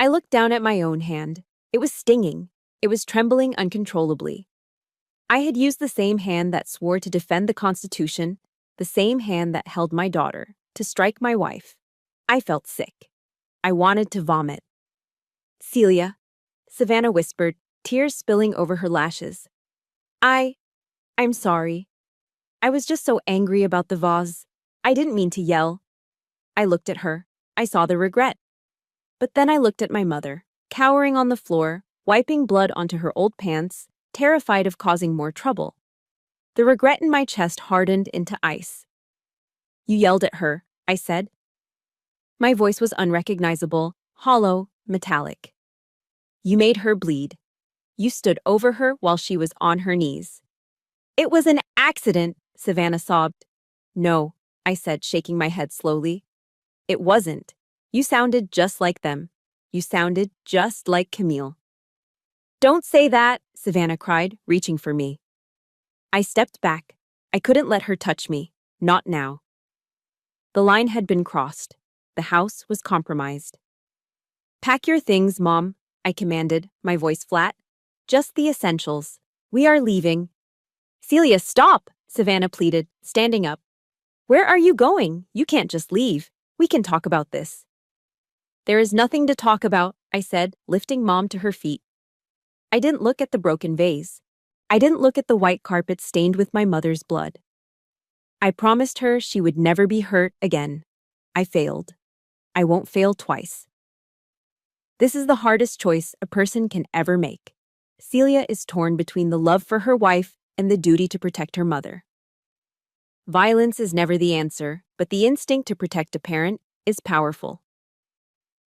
I looked down at my own hand. It was stinging. It was trembling uncontrollably. I had used the same hand that swore to defend the Constitution, the same hand that held my daughter, to strike my wife. I felt sick. I wanted to vomit. "Celia," Savannah whispered, tears spilling over her lashes. I'm sorry. I was just so angry about the vase. I didn't mean to yell." I looked at her. I saw the regret. But then I looked at my mother, cowering on the floor, wiping blood onto her old pants, terrified of causing more trouble. The regret in my chest hardened into ice. You yelled at her, I said. My voice was unrecognizable, hollow, metallic. You made her bleed. You stood over her while she was on her knees. It was an accident, Savannah sobbed. No, I said, shaking my head slowly. It wasn't. You sounded just like them. You sounded just like Camille. Don't say that, Savannah cried, reaching for me. I stepped back. I couldn't let her touch me. Not now. The line had been crossed. The house was compromised. Pack your things, Mom, I commanded, my voice flat. Just the essentials. We are leaving. Celia, stop, Savannah pleaded, standing up. Where are you going? You can't just leave. We can talk about this. There is nothing to talk about, I said, lifting Mom to her feet. I didn't look at the broken vase. I didn't look at the white carpet stained with my mother's blood. I promised her she would never be hurt again. I failed. I won't fail twice. This is the hardest choice a person can ever make. Celia is torn between the love for her wife and the duty to protect her mother. Violence is never the answer, but the instinct to protect a parent is powerful.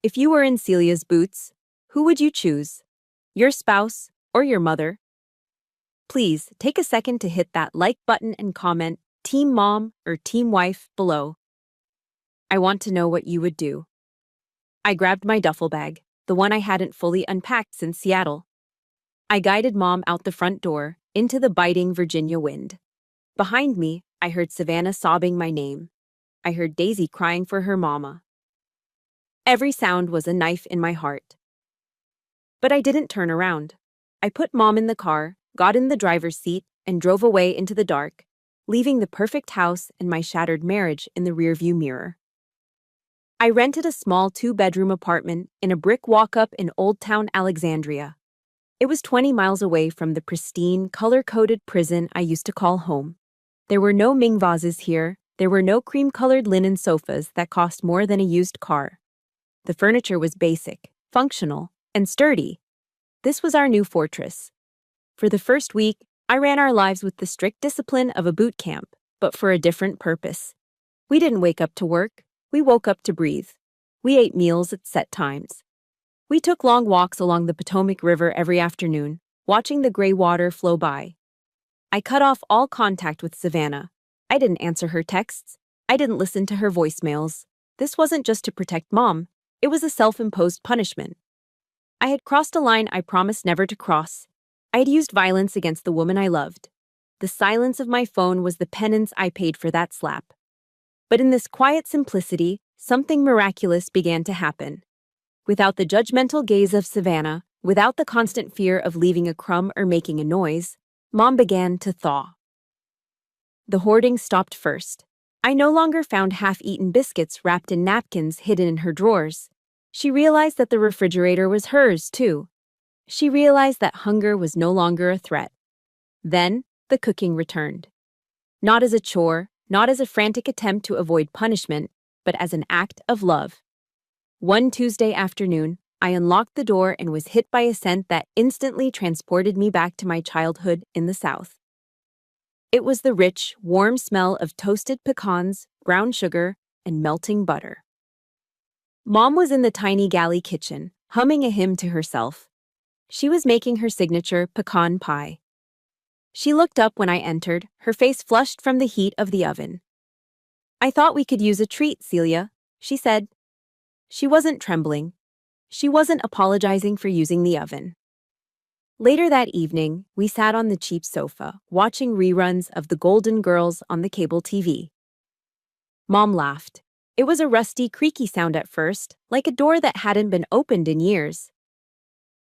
If you were in Celia's boots, who would you choose? Your spouse or your mother? Please take a second to hit that like button and comment Team Mom or Team Wife below. I want to know what you would do. I grabbed my duffel bag, the one I hadn't fully unpacked since Seattle. I guided Mom out the front door, into the biting Virginia wind. Behind me, I heard Savannah sobbing my name. I heard Daisy crying for her mama. Every sound was a knife in my heart. But I didn't turn around. I put Mom in the car, got in the driver's seat, and drove away into the dark, leaving the perfect house and my shattered marriage in the rearview mirror. I rented a small 2-bedroom apartment in a brick walk-up in Old Town Alexandria. It was 20 miles away from the pristine, color-coded prison I used to call home. There were no Ming vases here. There were no cream-colored linen sofas that cost more than a used car. The furniture was basic, functional, and sturdy. This was our new fortress. For the first week, I ran our lives with the strict discipline of a boot camp, but for a different purpose. We didn't wake up to work. We woke up to breathe. We ate meals at set times. We took long walks along the Potomac River every afternoon, watching the gray water flow by. I cut off all contact with Savannah. I didn't answer her texts. I didn't listen to her voicemails. This wasn't just to protect Mom. It was a self-imposed punishment. I had crossed a line I promised never to cross. I had used violence against the woman I loved. The silence of my phone was the penance I paid for that slap. But in this quiet simplicity, something miraculous began to happen. Without the judgmental gaze of Savannah, without the constant fear of leaving a crumb or making a noise, Mom began to thaw. The hoarding stopped first. I no longer found half-eaten biscuits wrapped in napkins hidden in her drawers. She realized that the refrigerator was hers, too. She realized that hunger was no longer a threat. Then, the cooking returned. Not as a chore, not as a frantic attempt to avoid punishment, but as an act of love. One Tuesday afternoon, I unlocked the door and was hit by a scent that instantly transported me back to my childhood in the South. It was the rich, warm smell of toasted pecans, brown sugar, and melting butter. Mom was in the tiny galley kitchen, humming a hymn to herself. She was making her signature pecan pie. She looked up when I entered, her face flushed from the heat of the oven. "I thought we could use a treat, Celia," she said. She wasn't trembling. She wasn't apologizing for using the oven. Later that evening, we sat on the cheap sofa, watching reruns of The Golden Girls on the cable TV. Mom laughed. It was a rusty, creaky sound at first, like a door that hadn't been opened in years.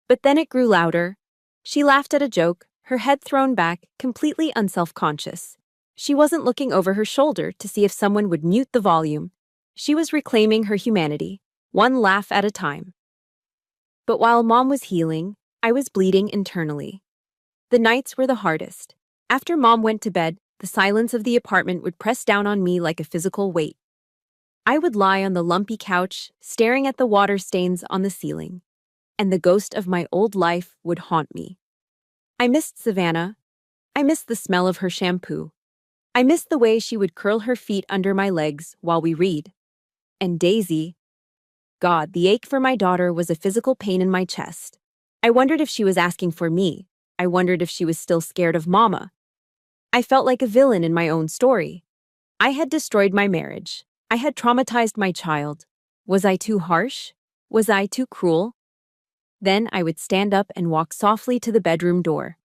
But then it grew louder. She laughed at a joke, her head thrown back, completely unself-conscious. She wasn't looking over her shoulder to see if someone would mute the volume. She was reclaiming her humanity, one laugh at a time. But while Mom was healing, I was bleeding internally. The nights were the hardest. After Mom went to bed, the silence of the apartment would press down on me like a physical weight. I would lie on the lumpy couch, staring at the water stains on the ceiling, and the ghost of my old life would haunt me. I missed Savannah. I missed the smell of her shampoo. I missed the way she would curl her feet under my legs while we read. And Daisy, God, the ache for my daughter was a physical pain in my chest. I wondered if she was asking for me. I wondered if she was still scared of Mama. I felt like a villain in my own story. I had destroyed my marriage. I had traumatized my child. Was I too harsh? Was I too cruel? Then I would stand up and walk softly to the bedroom door.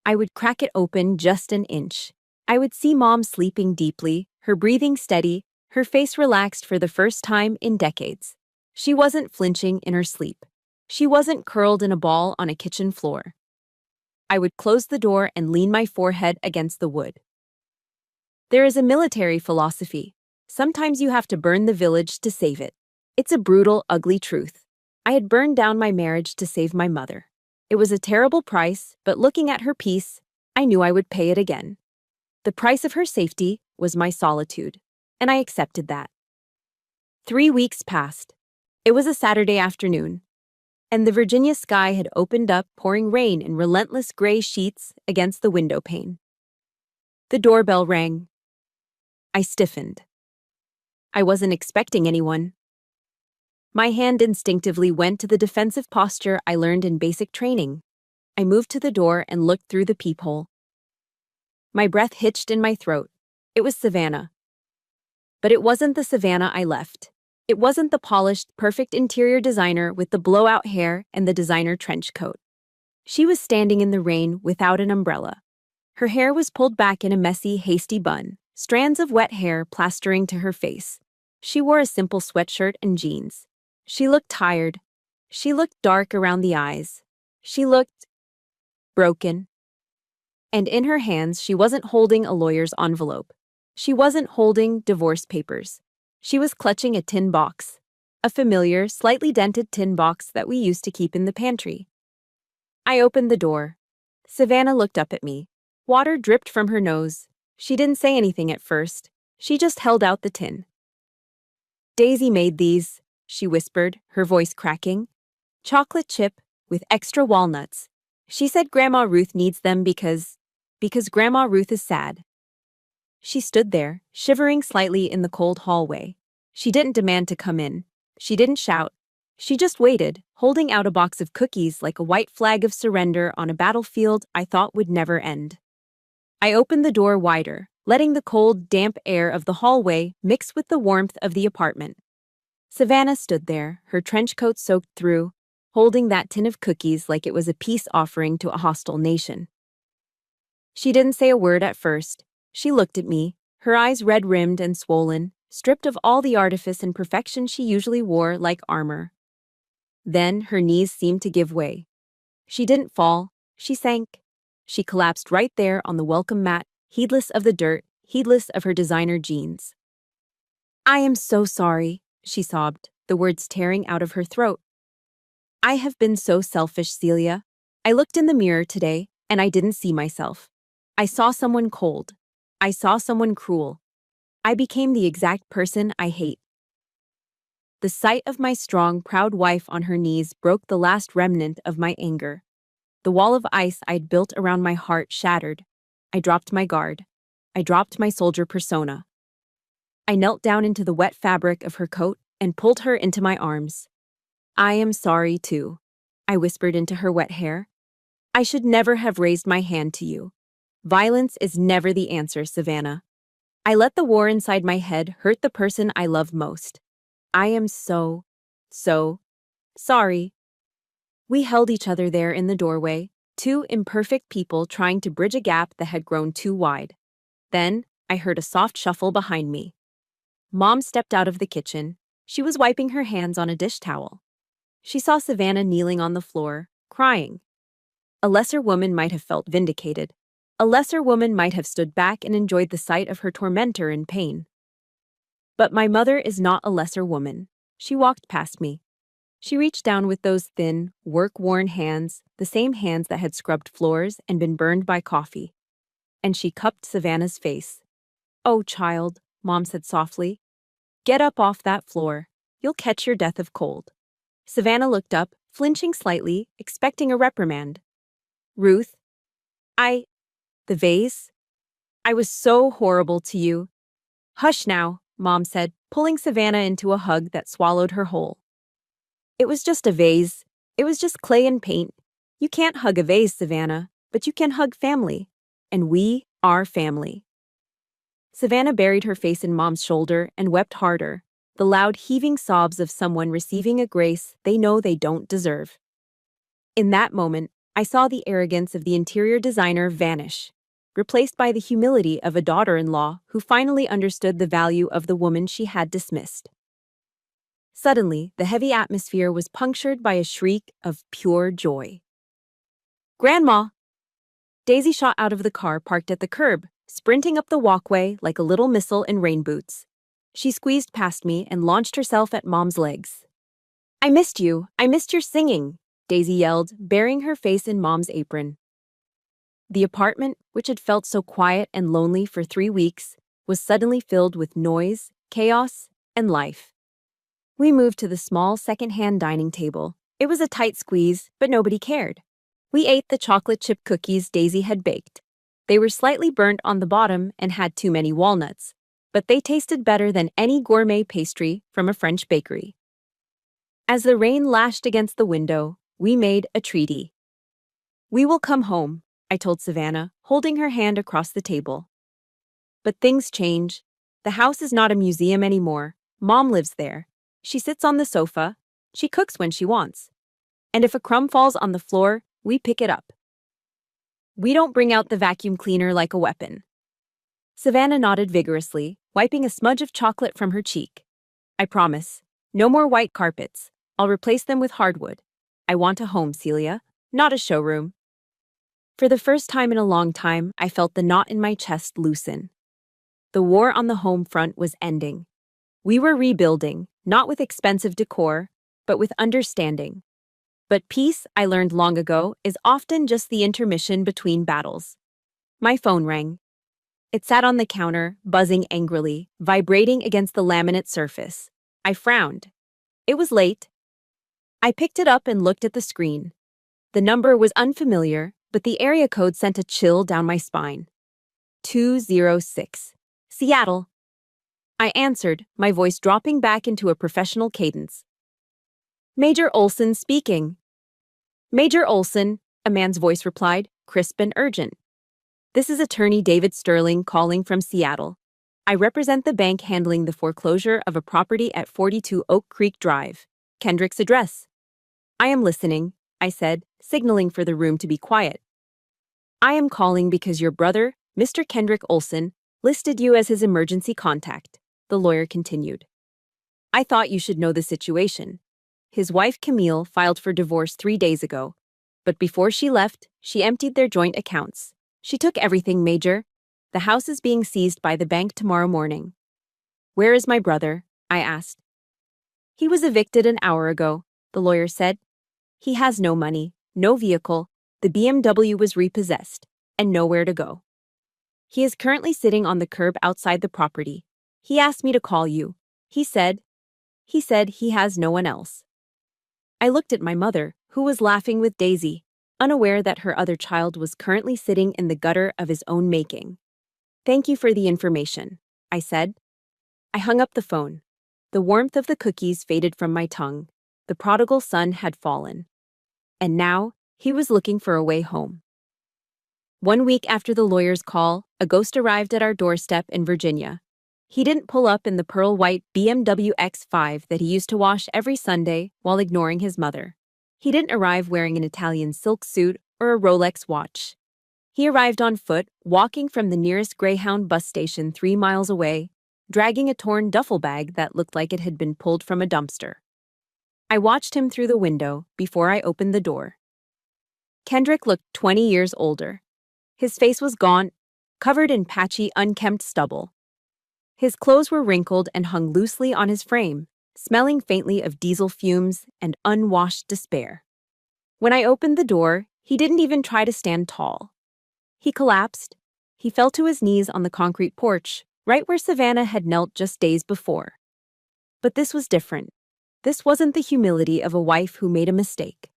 I would crack it open just an inch. I would see Mom sleeping deeply, her breathing steady, her face relaxed for the first time in decades. She wasn't flinching in her sleep. She wasn't curled in a ball on a kitchen floor. I would close the door and lean my forehead against the wood. There is a military philosophy. Sometimes you have to burn the village to save it. It's a brutal, ugly truth. I had burned down my marriage to save my mother. It was a terrible price, but looking at her peace, I knew I would pay it again. The price of her safety was my solitude, and I accepted that. 3 weeks passed. It was a Saturday afternoon, and the Virginia sky had opened up, pouring rain in relentless gray sheets against the window pane. The doorbell rang. I stiffened. I wasn't expecting anyone. My hand instinctively went to the defensive posture I learned in basic training. I moved to the door and looked through the peephole. My breath hitched in my throat. It was Savannah. But it wasn't the Savannah I left. It wasn't the polished, perfect interior designer with the blowout hair and the designer trench coat. She was standing in the rain without an umbrella. Her hair was pulled back in a messy, hasty bun, strands of wet hair plastering to her face. She wore a simple sweatshirt and jeans. She looked tired. She looked dark around the eyes. She looked broken. And in her hands, she wasn't holding a lawyer's envelope. She wasn't holding divorce papers. She was clutching a tin box, a familiar, slightly dented tin box that we used to keep in the pantry. I opened the door. Savannah looked up at me. Water dripped from her nose. She didn't say anything at first. She just held out the tin. Daisy made these, she whispered, her voice cracking. Chocolate chip with extra walnuts. She said Grandma Ruth needs them because Grandma Ruth is sad. She stood there, shivering slightly in the cold hallway. She didn't demand to come in. She didn't shout. She just waited, holding out a box of cookies like a white flag of surrender on a battlefield I thought would never end. I opened the door wider, letting the cold, damp air of the hallway mix with the warmth of the apartment. Savannah stood there, her trench coat soaked through, holding that tin of cookies like it was a peace offering to a hostile nation. She didn't say a word at first. She looked at me, her eyes red-rimmed and swollen, stripped of all the artifice and perfection she usually wore like armor. Then her knees seemed to give way. She didn't fall, she sank. She collapsed right there on the welcome mat, heedless of the dirt, heedless of her designer jeans. I am so sorry, she sobbed, the words tearing out of her throat. I have been so selfish, Celia. I looked in the mirror today, and I didn't see myself. I saw someone cold. I saw someone cruel. I became the exact person I hate. The sight of my strong, proud wife on her knees broke the last remnant of my anger. The wall of ice I'd built around my heart shattered. I dropped my guard. I dropped my soldier persona. I knelt down into the wet fabric of her coat and pulled her into my arms. I am sorry, too, I whispered into her wet hair. I should never have raised my hand to you. Violence is never the answer, Savannah. I let the war inside my head hurt the person I love most. I am so sorry. We held each other there in the doorway, two imperfect people trying to bridge a gap that had grown too wide. Then, I heard a soft shuffle behind me. Mom stepped out of the kitchen. She was wiping her hands on a dish towel. She saw Savannah kneeling on the floor, crying. A lesser woman might have felt vindicated. A lesser woman might have stood back and enjoyed the sight of her tormentor in pain. But my mother is not a lesser woman. She walked past me. She reached down with those thin, work-worn hands, the same hands that had scrubbed floors and been burned by coffee. And she cupped Savannah's face. Oh, child, Mom said softly. Get up off that floor. You'll catch your death of cold. Savannah looked up, flinching slightly, expecting a reprimand. Ruth, the vase? I was so horrible to you. Hush now, Mom said, pulling Savannah into a hug that swallowed her whole. It was just a vase. It was just clay and paint. You can't hug a vase, Savannah, but you can hug family. And we are family. Savannah buried her face in Mom's shoulder and wept harder, the loud heaving sobs of someone receiving a grace they know they don't deserve. In that moment, I saw the arrogance of the interior designer vanish, replaced by the humility of a daughter-in-law who finally understood the value of the woman she had dismissed. Suddenly, the heavy atmosphere was punctured by a shriek of pure joy. Grandma! Daisy shot out of the car parked at the curb, sprinting up the walkway like a little missile in rain boots. She squeezed past me and launched herself at Mom's legs. I missed you. I missed your singing, Daisy yelled, burying her face in Mom's apron. The apartment, which had felt so quiet and lonely for 3 weeks, was suddenly filled with noise, chaos, and life. We moved to the small second-hand dining table. It was a tight squeeze, but nobody cared. We ate the chocolate chip cookies Daisy had baked. They were slightly burnt on the bottom and had too many walnuts, but they tasted better than any gourmet pastry from a French bakery. As the rain lashed against the window, we made a treaty. We will come home, I told Savannah, holding her hand across the table. But things change. The house is not a museum anymore. Mom lives there. She sits on the sofa. She cooks when she wants. And if a crumb falls on the floor, we pick it up. We don't bring out the vacuum cleaner like a weapon. Savannah nodded vigorously, wiping a smudge of chocolate from her cheek. I promise. No more white carpets. I'll replace them with hardwood. I want a home, Celia, not a showroom. For the first time in a long time, I felt the knot in my chest loosen. The war on the home front was ending. We were rebuilding, not with expensive decor, but with understanding. But peace, I learned long ago, is often just the intermission between battles. My phone rang. It sat on the counter, buzzing angrily, vibrating against the laminate surface. I frowned. It was late. I picked it up and looked at the screen. The number was unfamiliar, but the area code sent a chill down my spine. 206. Seattle. I answered, my voice dropping back into a professional cadence. Major Olson speaking. Major Olson, a man's voice replied, crisp and urgent. This is Attorney David Sterling calling from Seattle. I represent the bank handling the foreclosure of a property at 42 Oak Creek Drive. Kendrick's address. I am listening, I said, signaling for the room to be quiet. I am calling because your brother, Mr. Kendrick Olson, listed you as his emergency contact, the lawyer continued. I thought you should know the situation. His wife Camille filed for divorce 3 days ago, but before she left, she emptied their joint accounts. She took everything, Major. The house is being seized by the bank tomorrow morning. Where is my brother? I asked. He was evicted an hour ago, the lawyer said. He has no money, no vehicle, the BMW was repossessed, and nowhere to go. He is currently sitting on the curb outside the property. He asked me to call you. He said he has no one else. I looked at my mother, who was laughing with Daisy, unaware that her other child was currently sitting in the gutter of his own making. Thank you for the information, I said. I hung up the phone. The warmth of the cookies faded from my tongue. The prodigal son had fallen. And now, he was looking for a way home. 1 week after the lawyer's call, a ghost arrived at our doorstep in Virginia. He didn't pull up in the pearl-white BMW X5 that he used to wash every Sunday while ignoring his mother. He didn't arrive wearing an Italian silk suit or a Rolex watch. He arrived on foot, walking from the nearest Greyhound bus station 3 miles away, dragging a torn duffel bag that looked like it had been pulled from a dumpster. I watched him through the window before I opened the door. Kendrick looked 20 years older. His face was gaunt, covered in patchy, unkempt stubble. His clothes were wrinkled and hung loosely on his frame, smelling faintly of diesel fumes and unwashed despair. When I opened the door, he didn't even try to stand tall. He collapsed. He fell to his knees on the concrete porch, right where Savannah had knelt just days before. But this was different. This wasn't the humility of a wife who made a mistake.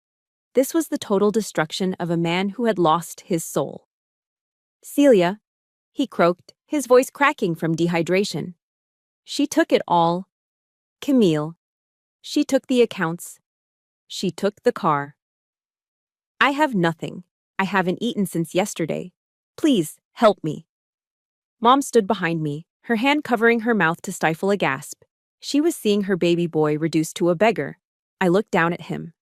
This was the total destruction of a man who had lost his soul. Celia, he croaked, his voice cracking from dehydration. She took it all. Camille. She took the accounts. She took the car. I have nothing. I haven't eaten since yesterday. Please, help me. Mom stood behind me, her hand covering her mouth to stifle a gasp. She was seeing her baby boy reduced to a beggar. I looked down at him.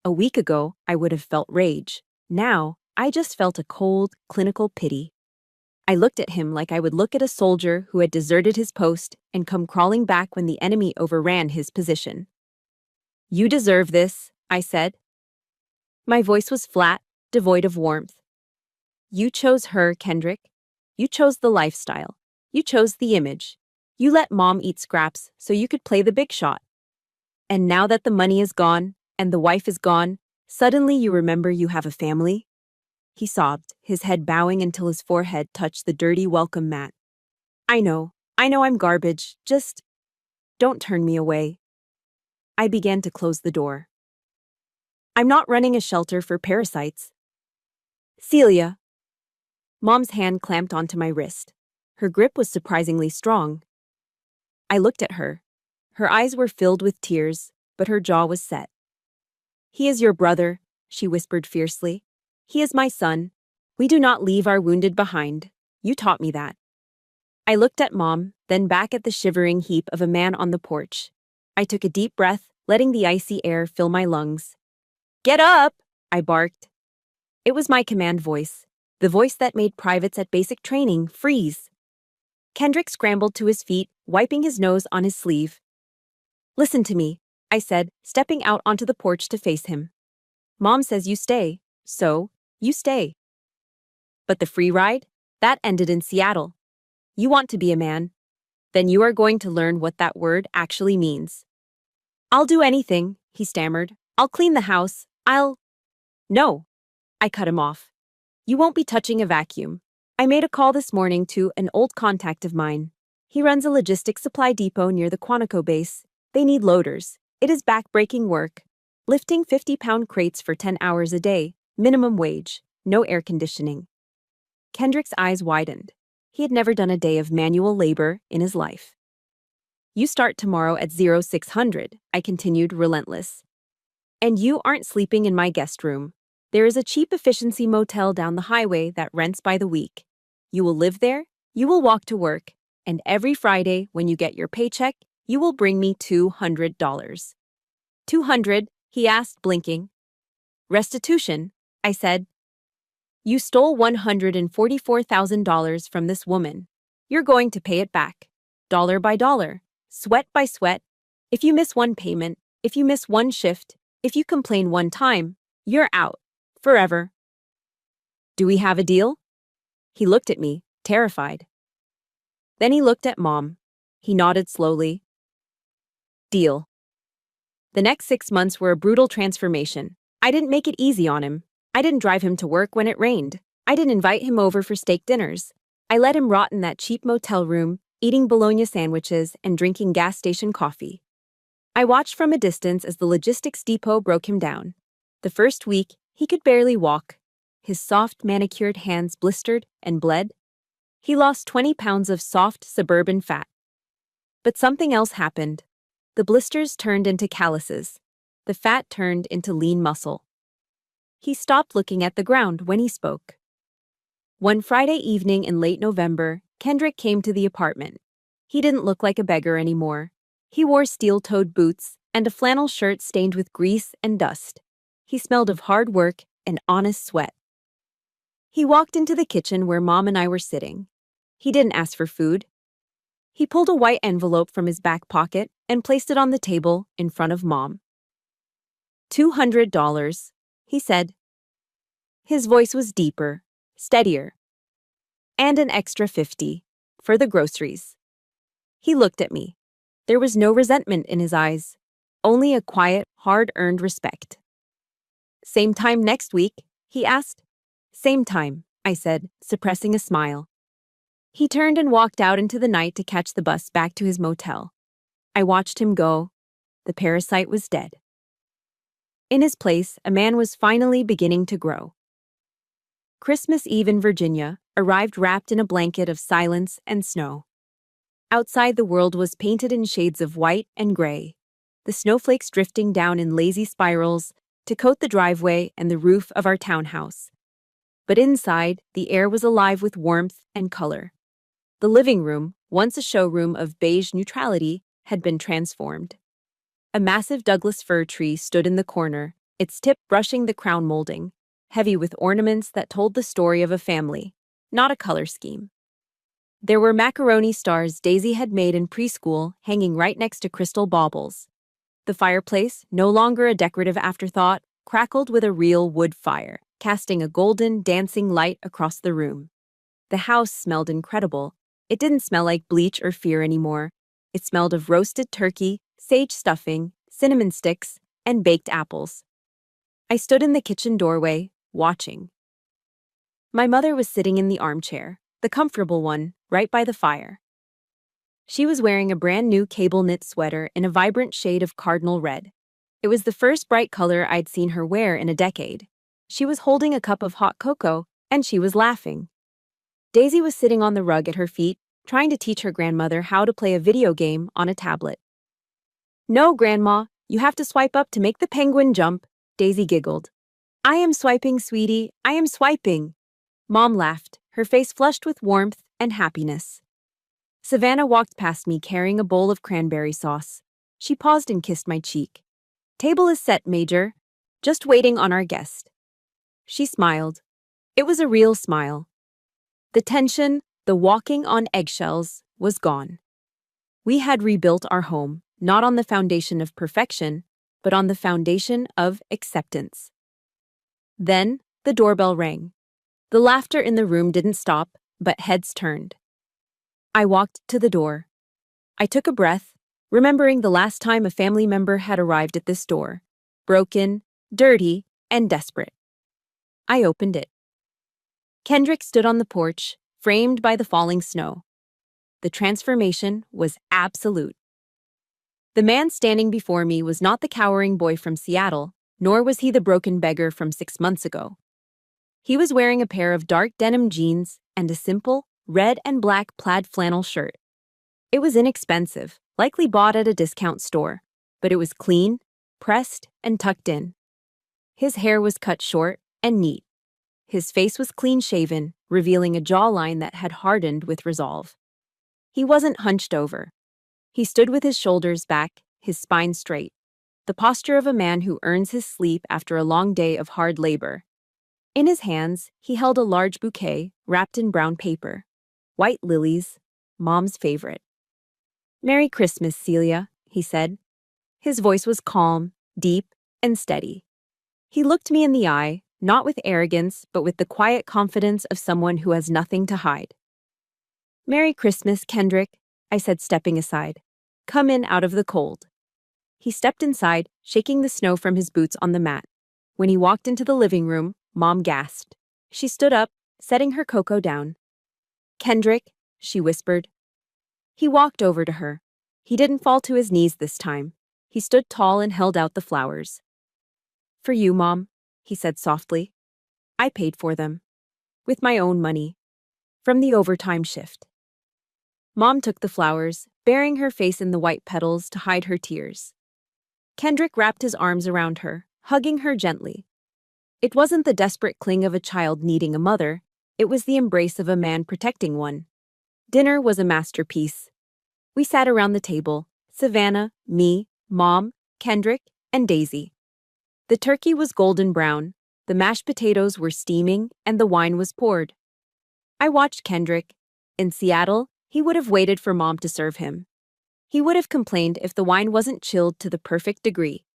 A week ago, I would have felt rage. Now, I just felt a cold, clinical pity. I looked at him like I would look at a soldier who had deserted his post and come crawling back when the enemy overran his position. You deserve this, I said. My voice was flat, devoid of warmth. You chose her, Kendrick. You chose the lifestyle. You chose the image. You let Mom eat scraps so you could play the big shot. And now that the money is gone, and the wife is gone, suddenly you remember you have a family? He sobbed, his head bowing until his forehead touched the dirty welcome mat. I know I'm garbage, just don't turn me away. I began to close the door. I'm not running a shelter for parasites. Celia. Mom's hand clamped onto my wrist. Her grip was surprisingly strong. I looked at her. Her eyes were filled with tears, but her jaw was set. He is your brother, she whispered fiercely. He is my son. We do not leave our wounded behind. You taught me that. I looked at Mom, then back at the shivering heap of a man on the porch. I took a deep breath, letting the icy air fill my lungs. Get up, I barked. It was my command voice, the voice that made privates at basic training freeze. Kendrick scrambled to his feet, wiping his nose on his sleeve. Listen to me, I said, stepping out onto the porch to face him. Mom says you stay, so you stay. But the free ride? That ended in Seattle. You want to be a man? Then you are going to learn what that word actually means. I'll do anything, he stammered. I'll clean the house. No. I cut him off. You won't be touching a vacuum. I made a call this morning to an old contact of mine. He runs a logistics supply depot near the Quantico base. They need loaders. It is back-breaking work. Lifting 50-pound crates for 10 hours a day, minimum wage, no air conditioning. Kendrick's eyes widened. He had never done a day of manual labor in his life. You start tomorrow at 0600, I continued, relentless. And you aren't sleeping in my guest room. There is a cheap efficiency motel down the highway that rents by the week. You will live there, you will walk to work, and every Friday when you get your paycheck, you will bring me $200. 200, he asked, blinking. Restitution, I said. You stole $144,000 from this woman. You're going to pay it back, dollar by dollar, sweat by sweat. If you miss one payment, if you miss one shift, if you complain one time, you're out, forever. Do we have a deal? He looked at me, terrified. Then he looked at Mom. He nodded slowly. Deal. The next 6 months were a brutal transformation. I didn't make it easy on him. I didn't drive him to work when it rained. I didn't invite him over for steak dinners. I let him rot in that cheap motel room, eating bologna sandwiches and drinking gas station coffee. I watched from a distance as the logistics depot broke him down. The first week, he could barely walk. His soft, manicured hands blistered and bled. He lost 20 pounds of soft, suburban fat. But something else happened. The blisters turned into calluses. The fat turned into lean muscle. He stopped looking at the ground when he spoke. One Friday evening in late November, Kendrick came to the apartment. He didn't look like a beggar anymore. He wore steel-toed boots and a flannel shirt stained with grease and dust. He smelled of hard work and honest sweat. He walked into the kitchen where Mom and I were sitting. He didn't ask for food. He pulled a white envelope from his back pocket and placed it on the table in front of Mom. $200, he said. His voice was deeper, steadier. And an extra 50 for the groceries. He looked at me. There was no resentment in his eyes, only a quiet, hard-earned respect. Same time next week, he asked. Same time, I said, suppressing a smile. He turned and walked out into the night to catch the bus back to his motel. I watched him go. The parasite was dead. In his place, a man was finally beginning to grow. Christmas Eve in Virginia arrived wrapped in a blanket of silence and snow. Outside, the world was painted in shades of white and gray, the snowflakes drifting down in lazy spirals to coat the driveway and the roof of our townhouse. But inside, the air was alive with warmth and color. The living room, once a showroom of beige neutrality, had been transformed. A massive Douglas fir tree stood in the corner, its tip brushing the crown molding, heavy with ornaments that told the story of a family, not a color scheme. There were macaroni stars Daisy had made in preschool hanging right next to crystal baubles. The fireplace, no longer a decorative afterthought, crackled with a real wood fire, casting a golden, dancing light across the room. The house smelled incredible. It didn't smell like bleach or fear anymore. It smelled of roasted turkey, sage stuffing, cinnamon sticks, and baked apples. I stood in the kitchen doorway, watching. My mother was sitting in the armchair, the comfortable one, right by the fire. She was wearing a brand new cable knit sweater in a vibrant shade of cardinal red. It was the first bright color I'd seen her wear in a decade. She was holding a cup of hot cocoa, and she was laughing. Daisy was sitting on the rug at her feet, trying to teach her grandmother how to play a video game on a tablet. "No, Grandma, you have to swipe up to make the penguin jump," Daisy giggled. "I am swiping, sweetie, I am swiping." Mom laughed, her face flushed with warmth and happiness. Savannah walked past me carrying a bowl of cranberry sauce. She paused and kissed my cheek. "Table is set, Major. Just waiting on our guest." She smiled. It was a real smile. The tension, the walking on eggshells, was gone. We had rebuilt our home, not on the foundation of perfection, but on the foundation of acceptance. Then, the doorbell rang. The laughter in the room didn't stop, but heads turned. I walked to the door. I took a breath, remembering the last time a family member had arrived at this door, broken, dirty, and desperate. I opened it. Kendrick stood on the porch, framed by the falling snow. The transformation was absolute. The man standing before me was not the cowering boy from Seattle, nor was he the broken beggar from 6 months ago. He was wearing a pair of dark denim jeans and a simple, red and black plaid flannel shirt. It was inexpensive, likely bought at a discount store, but it was clean, pressed, and tucked in. His hair was cut short and neat. His face was clean-shaven, revealing a jawline that had hardened with resolve. He wasn't hunched over. He stood with his shoulders back, his spine straight, the posture of a man who earns his sleep after a long day of hard labor. In his hands, he held a large bouquet wrapped in brown paper. White lilies, Mom's favorite. "Merry Christmas, Celia," he said. His voice was calm, deep, and steady. He looked me in the eye, not with arrogance, but with the quiet confidence of someone who has nothing to hide. "Merry Christmas, Kendrick," I said, stepping aside. "Come in out of the cold." He stepped inside, shaking the snow from his boots on the mat. When he walked into the living room, Mom gasped. She stood up, setting her cocoa down. "Kendrick," she whispered. He walked over to her. He didn't fall to his knees this time. He stood tall and held out the flowers. "For you, Mom," he said softly. "I paid for them. With my own money. From the overtime shift." Mom took the flowers, burying her face in the white petals to hide her tears. Kendrick wrapped his arms around her, hugging her gently. It wasn't the desperate cling of a child needing a mother. It was the embrace of a man protecting one. Dinner was a masterpiece. We sat around the table, Savannah, me, Mom, Kendrick, and Daisy. The turkey was golden brown, the mashed potatoes were steaming, and the wine was poured. I watched Kendrick. In Seattle, he would have waited for Mom to serve him. He would have complained if the wine wasn't chilled to the perfect degree.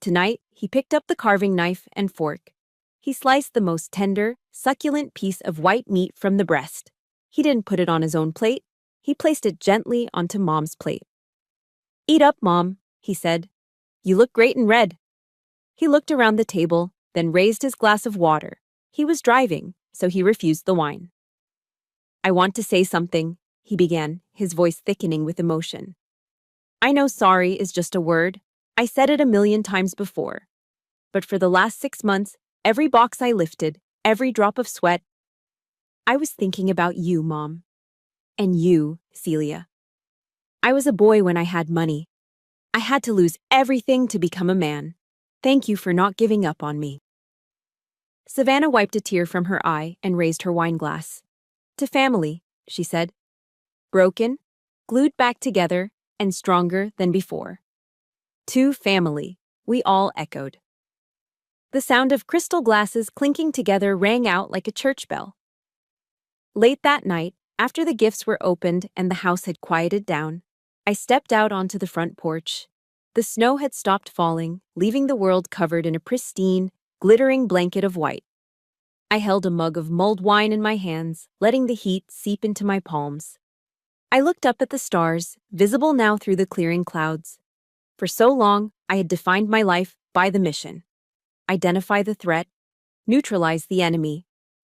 Tonight, he picked up the carving knife and fork. He sliced the most tender, succulent piece of white meat from the breast. He didn't put it on his own plate. He placed it gently onto Mom's plate. "Eat up, Mom," he said. "You look great in red." He looked around the table, then raised his glass of water. He was driving, so he refused the wine. "I want to say something," he began, his voice thickening with emotion. I know sorry is just a word. I said it a million times before. But for the last 6 months, every box I lifted, every drop of sweat, I was thinking about you, Mom. And you, Celia. I was a boy when I had money. I had to lose everything to become a man. Thank you for not giving up on me. Savannah wiped a tear from her eye and raised her wine glass. To family, she said. Broken, glued back together, and stronger than before. To family, we all echoed. The sound of crystal glasses clinking together rang out like a church bell. Late that night, after the gifts were opened and the house had quieted down, I stepped out onto the front porch. The snow had stopped falling, leaving the world covered in a pristine, glittering blanket of white. I held a mug of mulled wine in my hands, letting the heat seep into my palms. I looked up at the stars, visible now through the clearing clouds. For so long, I had defined my life by the mission. Identify the threat, neutralize the enemy,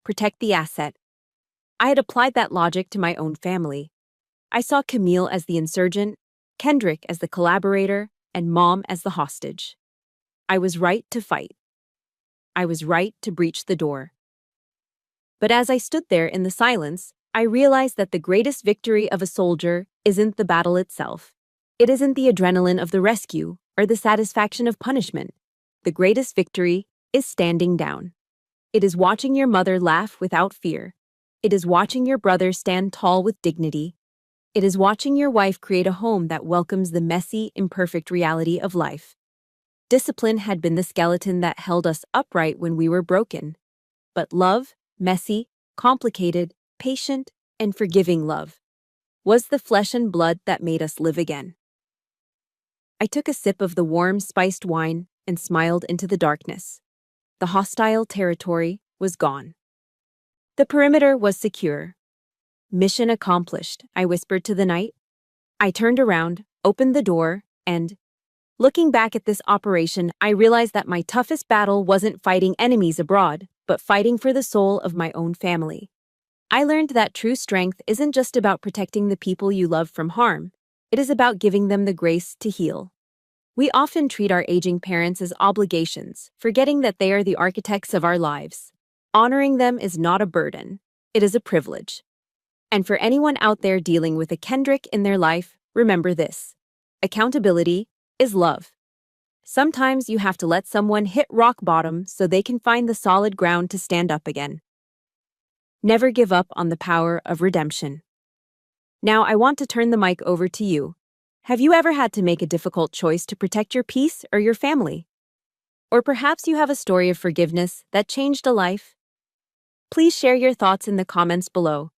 protect the asset. I had applied that logic to my own family. I saw Camille as the insurgent, Kendrick as the collaborator, and Mom as the hostage. I was right to fight. I was right to breach the door. But as I stood there in the silence, I realized that the greatest victory of a soldier isn't the battle itself. It isn't the adrenaline of the rescue or the satisfaction of punishment. The greatest victory is standing down. It is watching your mother laugh without fear. It is watching your brother stand tall with dignity. It is watching your wife create a home that welcomes the messy, imperfect reality of life. Discipline had been the skeleton that held us upright when we were broken. But love, messy, complicated, patient, and forgiving love, was the flesh and blood that made us live again. I took a sip of the warm, spiced wine and smiled into the darkness. The hostile territory was gone. The perimeter was secure. Mission accomplished, I whispered to the night. I turned around, opened the door, and, looking back at this operation, I realized that my toughest battle wasn't fighting enemies abroad, but fighting for the soul of my own family. I learned that true strength isn't just about protecting the people you love from harm. It is about giving them the grace to heal. We often treat our aging parents as obligations, forgetting that they are the architects of our lives. Honoring them is not a burden. It is a privilege. And for anyone out there dealing with a Kendrick in their life, remember this. Accountability is love. Sometimes you have to let someone hit rock bottom so they can find the solid ground to stand up again. Never give up on the power of redemption. Now I want to turn the mic over to you. Have you ever had to make a difficult choice to protect your peace or your family? Or perhaps you have a story of forgiveness that changed a life? Please share your thoughts in the comments below.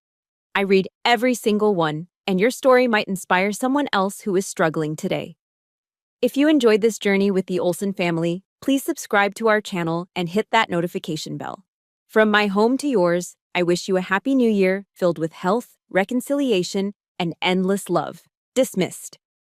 I read every single one, and your story might inspire someone else who is struggling today. If you enjoyed this journey with the Olsen family, please subscribe to our channel and hit that notification bell. From my home to yours, I wish you a happy new year filled with health, reconciliation, and endless love. Dismissed.